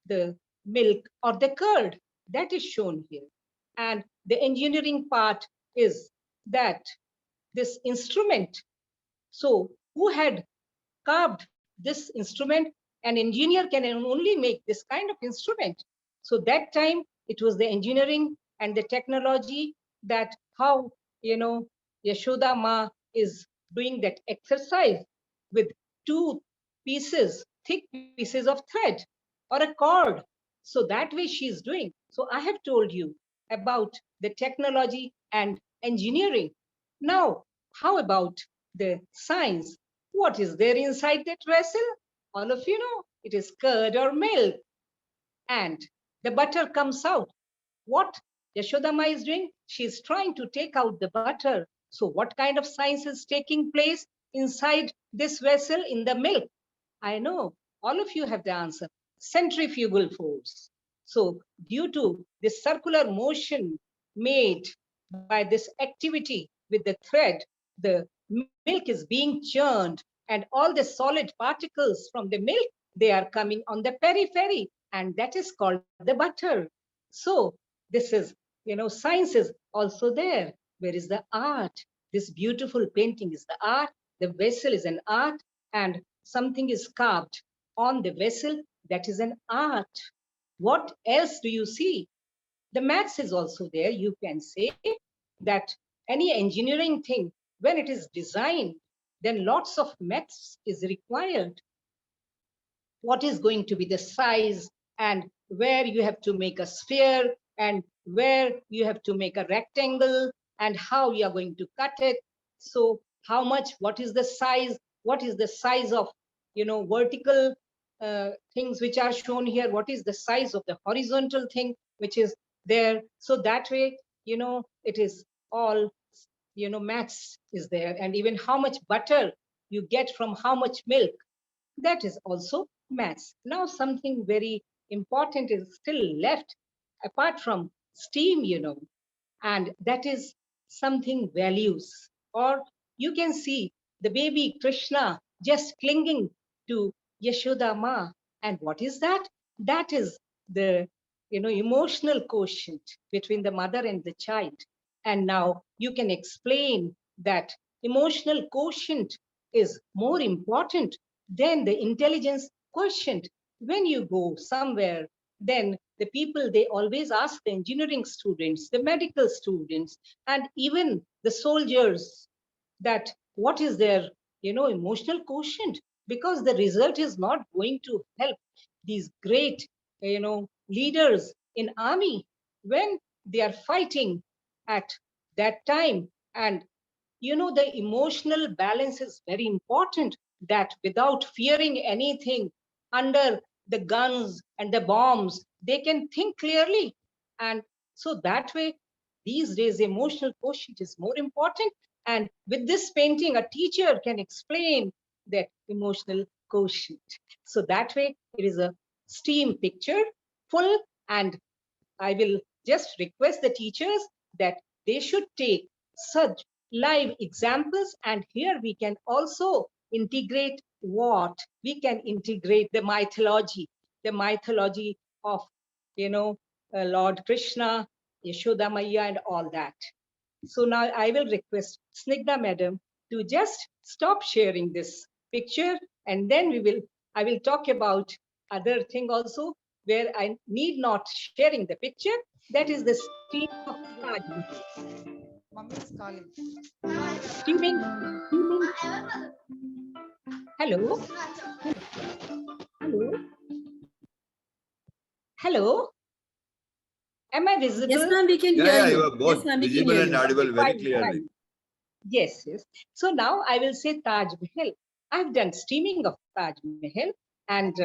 the milk or the curd, that is shown here. And the engineering part is that this instrument. So who had carved this instrument? An engineer can only make this kind of instrument. So that time it was the engineering and the technology, that how, Yashoda Ma is doing that exercise with two pieces, thick pieces of thread or a cord. So that way she's doing. So I have told you about the technology and engineering. Now, how about the science? What is there inside that vessel? all of you know, it is curd or milk. And the butter comes out. What Yashodama is doing? She is trying to take out the butter. So what kind of science is taking place inside this vessel in the milk? I know all of you have the answer. Centrifugal force. So due to this circular motion made by this activity with the thread, the milk is being churned and all the solid particles from the milk, they are coming on the periphery, and that is called the butter. So this is, you know, science is also there. Where is the art? This beautiful painting is the art. The vessel is an art, and something is carved on the vessel. That is an art. What else do you see? The maths is also there. You can say that any engineering thing, when it is designed, then lots of maths is required. What is going to be the size, and where you have to make a sphere, and where you have to make a rectangle, and how you are going to cut it. So how much, what is the size of, you know, vertical things which are shown here, what is the size of the horizontal thing which is there. So that way, you know, it is all, you know, maths is there. And even how much butter you get from how much milk, that is also maths. Now something very important is still left apart from steam, you know, and that is something values. Or you can see the baby Krishna just clinging to Yashoda Ma. And what is that? That is the, you know, emotional quotient between the mother and the child. And now you can explain that emotional quotient is more important than the intelligence quotient. When you go somewhere, then the people, they always ask the engineering students, the medical students, and even the soldiers that what is their, you know, emotional quotient, because the result is not going to help these great, you know, leaders in army when they are fighting at that time. And you know, the emotional balance is very important, that without fearing anything under the guns and the bombs, they can think clearly. And so that way, these days, emotional quotient is more important. And with this painting, a teacher can explain that emotional quotient. So that way, it is a STEAM picture, full. And I will just request the teachers that they should take such live examples. And here we can also integrate what? We can integrate the mythology of, you know, Lord Krishna, Yashoda Maya, and all that. So now I will request Snigdha madam to just stop sharing this picture, and then I will talk about other thing also where I need not sharing the picture. That is the steam of Taj Mahal. Mummy is calling. Steaming. Hello. Hello. Hello. Am I visible? Yes, ma'am, we can hear Yeah, you. you are both Yes, ma'am, we can visible hear and you. audible very Fine, clearly. fine. Yes, yes. So now I will say Taj Mahal. I've done steaming of Taj Mahal. And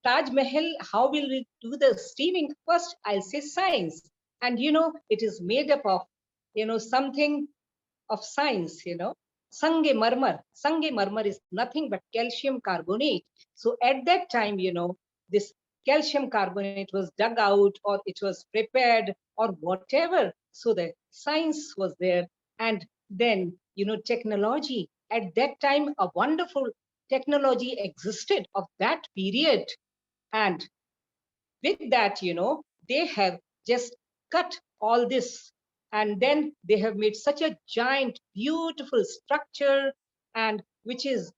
Taj Mahal, how will we do the steaming? First, I'll say science. And you know, it is made up of, you know, something of science, you know. Sange marmar. Sange marmar is nothing but calcium carbonate. So at that time, you know, this calcium carbonate was dug out, or it was prepared, or whatever. So the science was there. And then, you know, technology. At that time, a wonderful technology existed of that period. And with that, you know, they have just cut all this, and then they have made such a giant, beautiful structure, and which is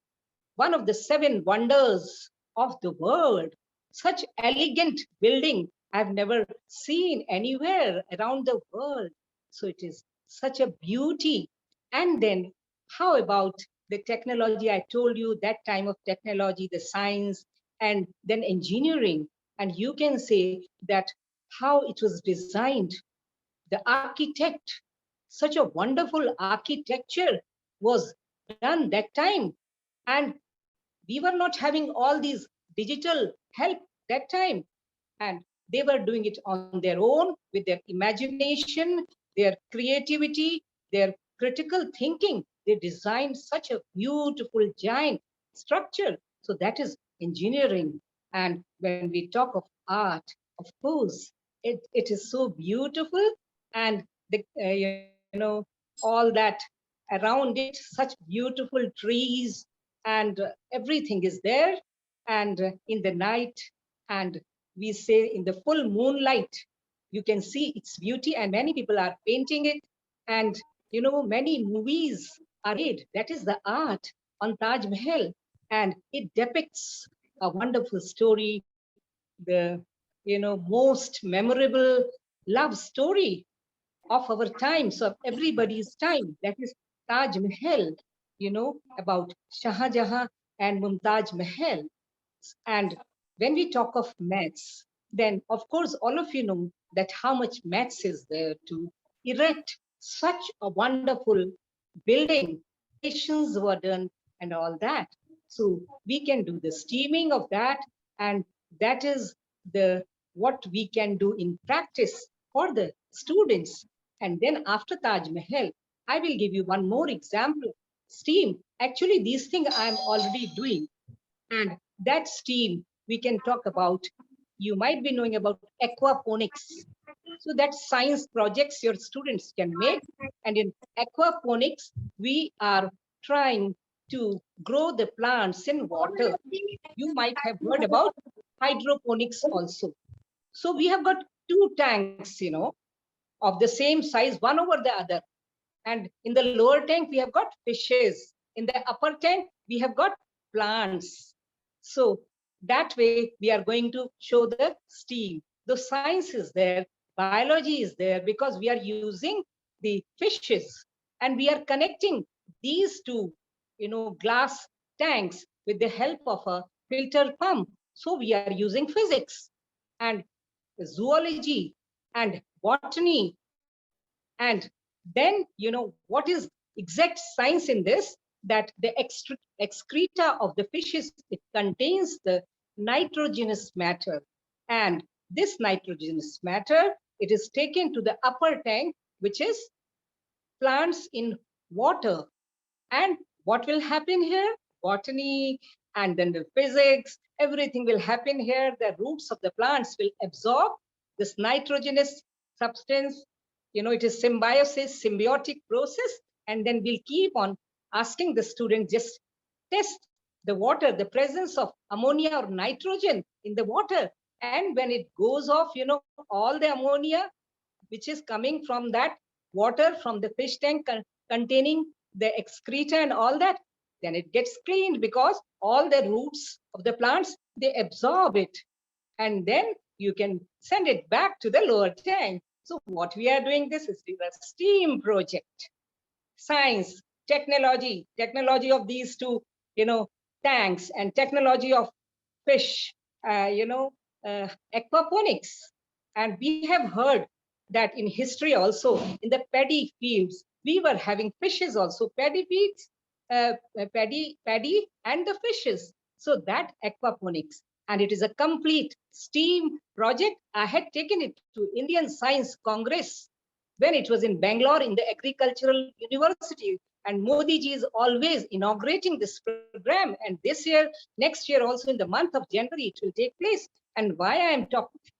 one of the seven wonders of the world. Such elegant building I've never seen anywhere around the world. So it is such a beauty. And then how about the technology? I told you that time of technology, the science, and then engineering. And you can say that how it was designed. The architect, such a wonderful architecture was done that time. And we were not having all these digital help that time. And they were doing it on their own with their imagination, their creativity, their critical thinking. They designed such a beautiful giant structure. So that is engineering. And when we talk of art, of course, it is so beautiful. And the, all that around it, such beautiful trees, and everything is there. And in the night, and we say in the full moonlight, you can see its beauty, and many people are painting it. And many movies are made. That is the art on Taj Mahal, and it depicts a wonderful story, the most memorable love story of our times, of everybody's time. That is Taj Mahal, about Shah Jahan and Mumtaz Mahal. And when we talk of maths, then of course, all of you know that how much maths is there to erect such a wonderful building. Calculations were done and all that. So we can do the steaming of that, and that is the what we can do in practice for the students. And then after Taj Mahal, I will give you one more example. Steam. Actually, these things I'm already doing. And that steam, we can talk about, you might be knowing about aquaponics. So that science projects your students can make. And in aquaponics, we are trying to grow the plants in water. You might have heard about hydroponics also. So we have got two tanks, of the same size, one over the other. And in the lower tank, we have got fishes. In the upper tank, we have got plants. So that way, we are going to show the steam. The science is there, biology is there, because we are using the fishes, and we are connecting these two, glass tanks with the help of a filter pump. So we are using physics and zoology and botany. And then, what is exact science in this? That the excreta of the fishes, it contains the nitrogenous matter. And this nitrogenous matter, it is taken to the upper tank, which is plants in water. And what will happen here? Botany, and then the physics, everything will happen here. The roots of the plants will absorb this nitrogenous substance. It is symbiosis, symbiotic process. And then we'll keep on asking the student, just test the water, the presence of ammonia or nitrogen in the water. And when it goes off, all the ammonia, which is coming from that water from the fish tank containing the excreta and all that, then it gets cleaned, because all the roots of the plants, they absorb it. And then you can send it back to the lower tank. So what we are doing, this is a STEAM project. Science, technology of these two, tanks, and technology of fish, aquaponics. And we have heard that in history also, in the paddy fields, we were having fishes also, paddy fields, paddy and the fishes. So that aquaponics, and it is a complete STEAM project. I had taken it to Indian Science Congress when it was in Bangalore in the Agricultural University. And Modi ji is always inaugurating this program. And this year, next year also in the month of January, it will take place. And why I am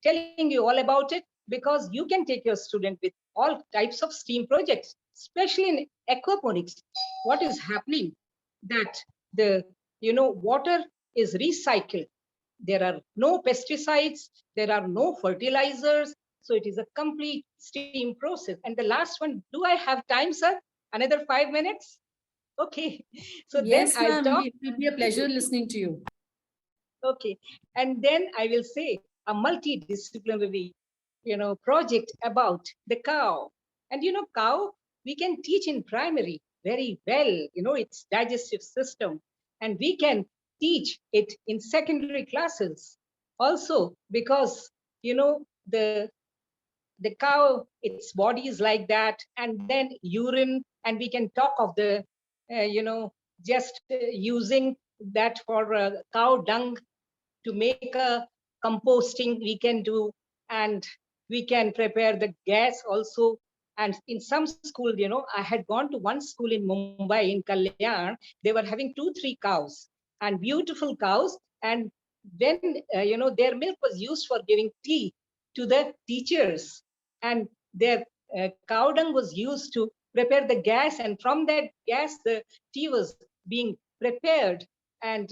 telling you all about it, because you can take your student with all types of STEAM projects, especially in aquaponics. What is happening, that the water is recycled. There are no pesticides, there are no fertilizers. So it is a complete STEAM process. And the last one, do I have time, sir? Another 5 minutes? Okay. So yes, then I'll talk. It will be a pleasure listening to you. Okay. And then I will say a multidisciplinary, project about the cow. And, cow, we can teach in primary very well, its digestive system. And we can teach it in secondary classes also, because, the cow, its body is like that, and then urine, and we can talk of the, just using that for cow dung to make a composting we can do, and we can prepare the gas also. And in some school, I had gone to one school in Mumbai, in Kalyan. They were having 2-3 cows, and beautiful cows. And then, their milk was used for giving tea to the teachers. And their cow dung was used to prepare the gas. And from that gas, the tea was being prepared. And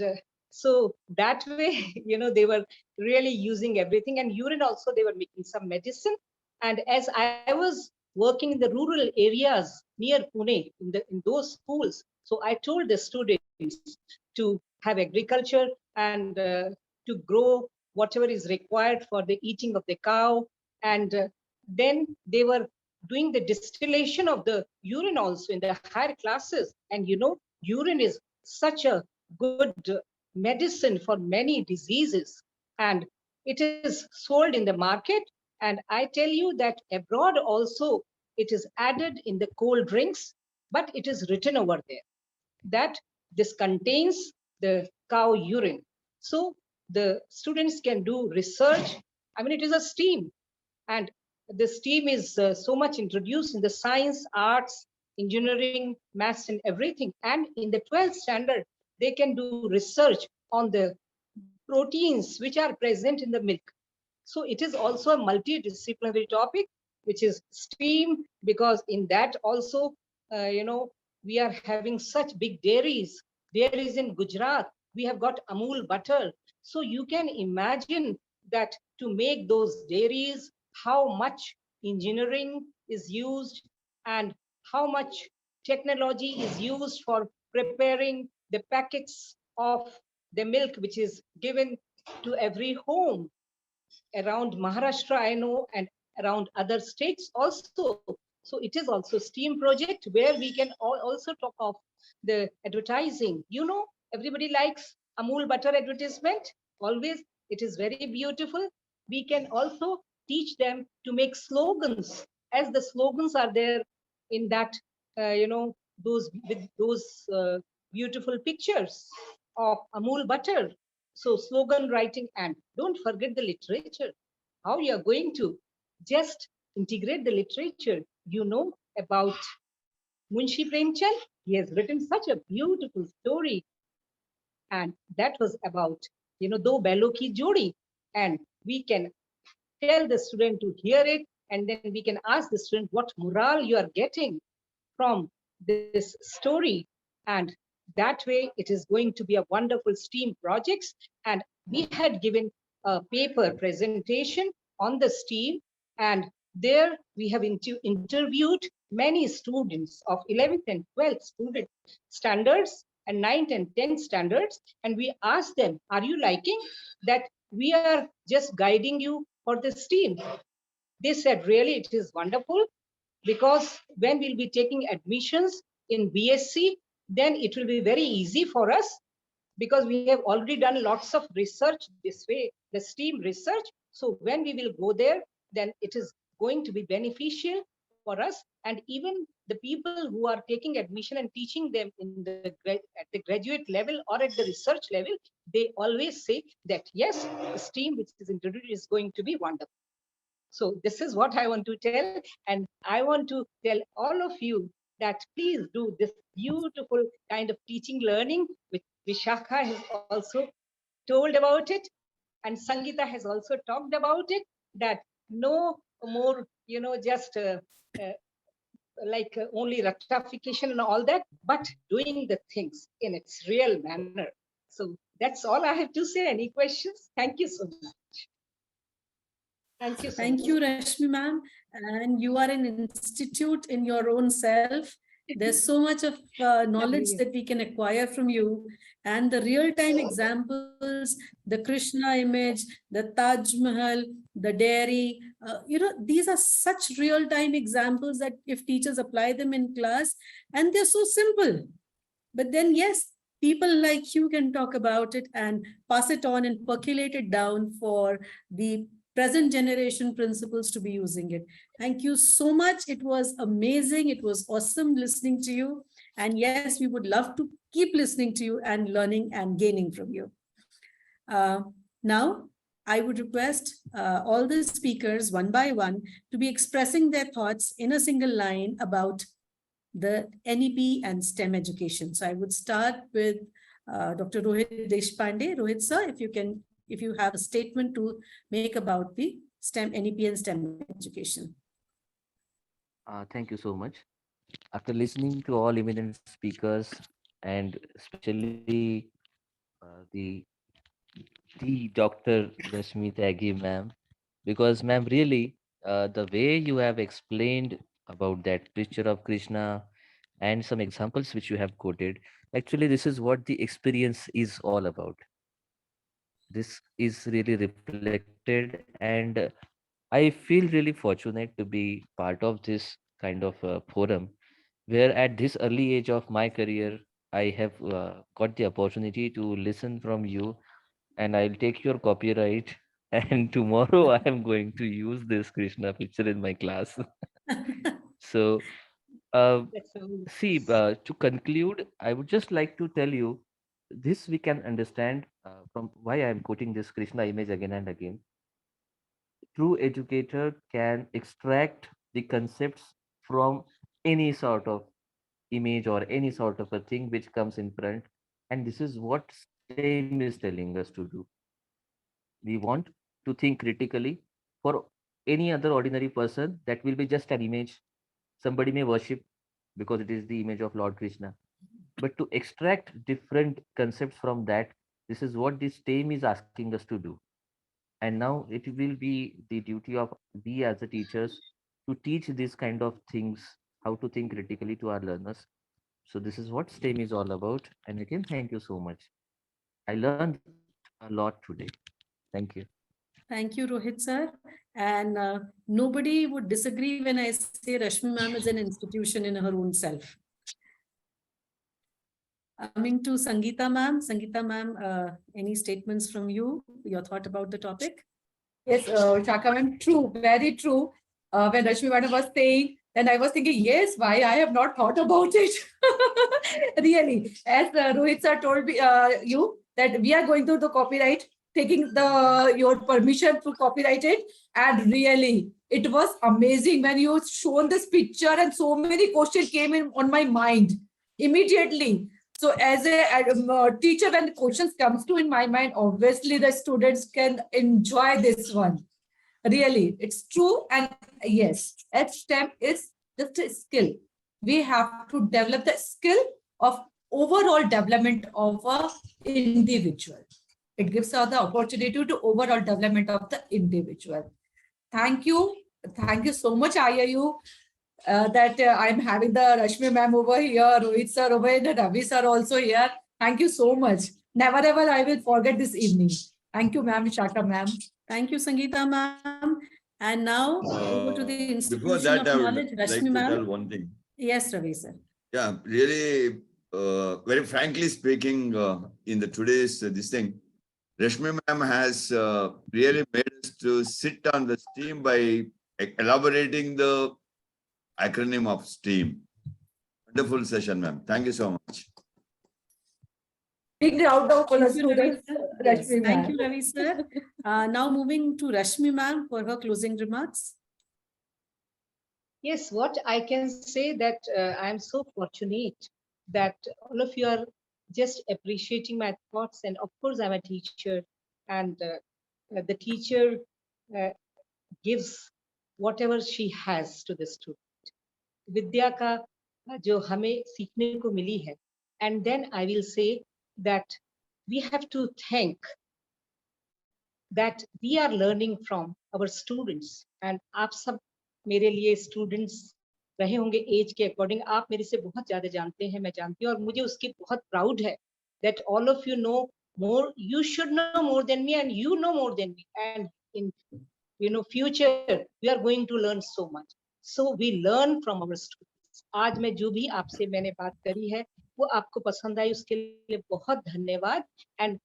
so that way, they were really using everything. And urine also, they were making some medicine. And as I was working in the rural areas near Pune, in those schools, so I told the students to have agriculture and to grow whatever is required for the eating of the cow. And then they were doing the distillation of the urine also in the higher classes. And urine is such a good medicine for many diseases, and it is sold in the market. And I tell you that abroad also it is added in the cold drinks, but it is written over there that this contains the cow urine. So the students can do research. I mean, it is a stream, and the stream is so much introduced in the science, arts, engineering, maths, and everything. And in the 12th standard, they can do research on the proteins which are present in the milk. So it is also a multidisciplinary topic, which is STEAM, because in that also, we are having such big dairies. Dairies in Gujarat, we have got Amul butter. So you can imagine that to make those dairies, how much engineering is used and how much technology is used for preparing the packets of the milk, which is given to every home around Maharashtra, I know, and around other states also. So it is also STEAM project where we can also talk of the advertising. Everybody likes Amul butter advertisement. Always, it is very beautiful. We can also teach them to make slogans, as the slogans are there in that, those with those beautiful pictures of Amul butter. So slogan writing, and don't forget the literature. How you are going to just integrate the literature, about Munshi Premchand. He has written such a beautiful story, and that was about, Do Bailo Ki Jodi. And we can tell the student to hear it, and then we can ask the student what morale you are getting from this story. And that way it is going to be a wonderful STEAM projects. And we had given a paper presentation on the STEAM, and there we have interviewed many students of 11th and 12th student standards and 9th and 10th standards, and we asked them, are you liking that we are just guiding you for the STEAM? They said, really, it is wonderful, because when we'll be taking admissions in BSc, then it will be very easy for us, because we have already done lots of research this way, the STEAM research. So when we will go there, then it is going to be beneficial for us. And even the people who are taking admission and teaching them at the graduate level or at the research level, they always say that, yes, the STEAM which is introduced is going to be wonderful. So this is what I want to tell. And I want to tell all of you that please do this beautiful kind of teaching learning, which Vishakha has also told about it. And Sangeeta has also talked about it, that no more, just only rectification and all that, but doing the things in its real manner. So that's all I have to say. Any questions? Thank you so much. Thank you so Thank much. you, Rashmi ma'am. And you are an institute in your own self. There's so much of knowledge that we can acquire from you. And the real-time examples, the Krishna image, the Taj Mahal, the dairy, these are such real-time examples that if teachers apply them in class, and they're so simple. But then, yes, people like you can talk about it and pass it on and percolate it down for the present generation principals to be using it. Thank you so much. It was amazing. It was awesome listening to you. And yes, we would love to keep listening to you and learning and gaining from you. Now, I would request all the speakers one by one to be expressing their thoughts in a single line about the NEP and STEM education. So I would start with Dr. Rohit Deshpande. Rohit sir, if you have a statement to make about the STEM, NEP and STEM education. Thank you so much. After listening to all eminent speakers and especially the Dr. Rashmi Thiagy ma'am, because ma'am, really, the way you have explained about that picture of Krishna and some examples which you have quoted, actually, this is what the experience is all about. This is really reflected, and I feel really fortunate to be part of this kind of forum where at this early age of my career, I have got the opportunity to listen from you, and I'll take your copyright. And tomorrow I am going to use this Krishna picture in my class. So, uh, That's so see, nice. to conclude, I would just like to tell you this we can understand from why I am quoting this Krishna image again and again. True educator can extract the concepts from any sort of image or any sort of a thing which comes in front, and this is what STEM is telling us to do. We want to think critically. For any other ordinary person, that will be just an image. Somebody may worship because it is the image of Lord Krishna, but to extract different concepts from that, this is what this STEM is asking us to do. And now it will be the duty of we as the teachers to teach this kind of things, how to think critically to our learners. So this is what STEM is all about. And again, thank you so much. I learned a lot today. Thank you. Thank you, Rohit sir. And nobody would disagree when I say Rashmi ma'am is an institution in her own self. Coming to Sangeeta ma'am. Sangeeta ma'am, any statements from you? Your thought about the topic? Yes, Shaka ma'am, true, very true. When Rashmi madam was saying, then I was thinking, yes, why I have not thought about it. Really, as Rohit sir told me, you that we are going through the copyright, taking the your permission to copyright it, and really, it was amazing when you shown this picture and so many questions came in on my mind immediately. So as a teacher, when questions comes to in my mind, obviously the students can enjoy this one. Really, it's true. And yes, at STEM is just a skill. We have to develop the skill of overall development of a individual. It gives us the opportunity to overall development of the individual. Thank you. Thank you so much, IIU, that I'm having the Rashmi ma'am over here, Rohit sir over here, and Ravi sir also here. Thank you so much. Never ever I will forget this evening. Thank you, ma'am, Shaka ma'am. Thank you, Sangeeta ma'am. And now over to the Before institution that, of I would knowledge, like Rashmi to tell ma'am. one thing. Yes, Ravi sir. Yeah, really, very frankly speaking, in the today's this thing, Rashmi ma'am has really made us to sit on the steam by elaborating the acronym of STEAM. Wonderful session, ma'am. Thank you so much. Big round of Thank you, Ravi students, sir. Yes, Rashmi thank ma'am. you, Ravi sir. Now moving to Rashmi ma'am for her closing remarks. Yes, what I can say that I am so fortunate that all of you are just appreciating my thoughts. And of course, I'm a teacher, and the teacher uh, gives whatever she has to the student. विद्या का जो हमें सीखने को मिली है. And then I will say that we have to thank that we are learning from our students. And आप सब मेरे लिए students रहे होंगे एज के अकॉर्डिंग. आप मेरे से बहुत ज्यादा जानते हैं, मैं जानती हूँ, और मुझे उसकी बहुत प्राउड है that all of you know more. You should know more than me, and you know more than me. And in future we are going to learn so much. So we learn from our students. आज मैं जो भी आपसे मैंने बात करी है वो आपको पसंद आई, उसके लिए बहुत धन्यवाद. And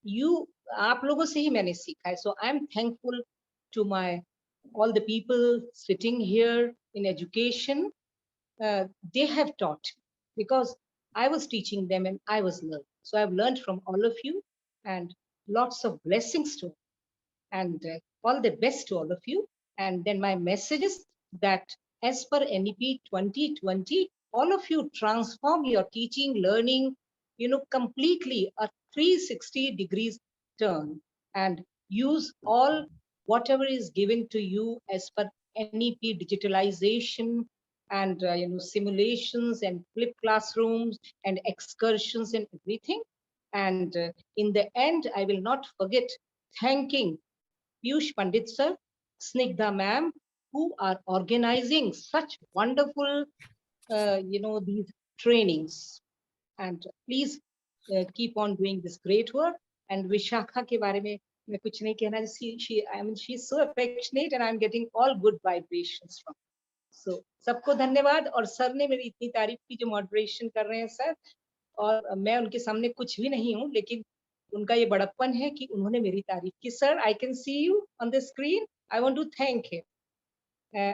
you आप लोगों से ही मैंने सीखा है. So I'm thankful to my all the people sitting here in education. They have taught because I was teaching them and I was learning. So I've learned from all of you, and lots of blessings to, and all the best to all of you. And then my message is that as per NEP 2020, all of you transform your teaching, learning, completely a 360 degrees turn, and use all whatever is given to you as per NEP digitalization, and simulations and flip classrooms and excursions and everything. And in the end, I will not forget thanking Piyush Pandit sir, Snigdha ma'am, who are organizing such wonderful, these trainings. And please keep on doing this great work. And Vishakha ke bare mein मैं कुछ नहीं कहना. She's so affectionate, and I'm getting all good vibrations from. So सबको धन्यवाद. और sir ने मेरी इतनी तारीफ की जो मॉडरेशन कर रहे हैं सर, और मैं उनके सामने कुछ भी नहीं हूँ, लेकिन उनका ये बड़प्पन है कि उन्होंने मेरी तारीफ की. Sir, I can see you on the screen. I want to thank him.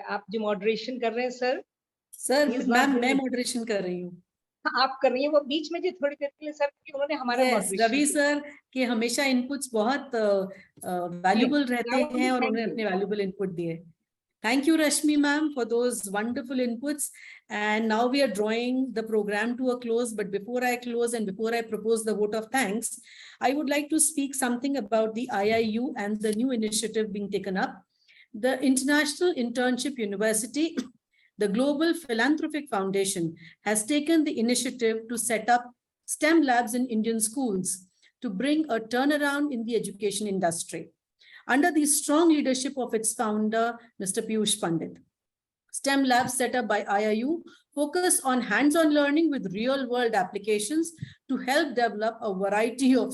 आप जो मॉडरेशन कर रहे हैं सर. सर मैम, मैं मॉडरेशन कर रही हूँ. आप कर रही हैं. वो बीच में जो थोड़ी देर के लिए सर, उन्होंने हमारा मॉडरेशन. रवि सर के हमेशा इनपुट्स बहुत वैल्यूबल रहते हैं, और उन्होंने अपने वैल्यूबल इनपुट दिए. Thank you, Rashmi ma'am, for those wonderful inputs. And now we are drawing the program to a close. But before I close and before I propose the vote of thanks, I would like to speak something about the IIU and the new initiative being taken up. The International Internship University, the Global Philanthropic Foundation, has taken the initiative to set up STEM labs in Indian schools to bring a turnaround in the education industry. Under the strong leadership of its founder, Mr. Piyush Pandit. STEM labs set up by IIU focus on hands-on learning with real-world applications to help develop a variety of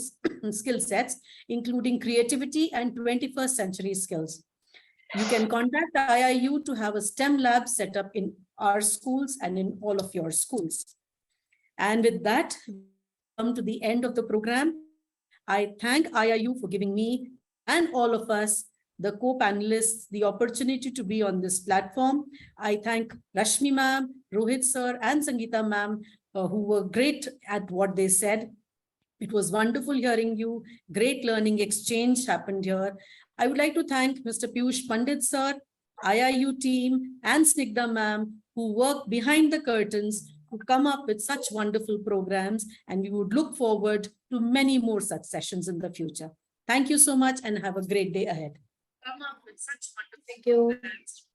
skill sets, including creativity and 21st century skills. You can contact IIU to have a STEM lab set up in our schools and in all of your schools. And with that, we come to the end of the program. I thank IIU for giving me and all of us, the co-panelists, the opportunity to be on this platform. I thank Rashmi ma'am, Rohit sir, and Sangeeta ma'am, who were great at what they said. It was wonderful hearing you. Great learning exchange happened here. I would like to thank Mr. Piyush Pandit sir, IIU team, and Snigdha ma'am, who worked behind the curtains to come up with such wonderful programs, and we would look forward to many more such sessions in the future. Thank you so much and have a great day ahead. Come up with such wonderful programs.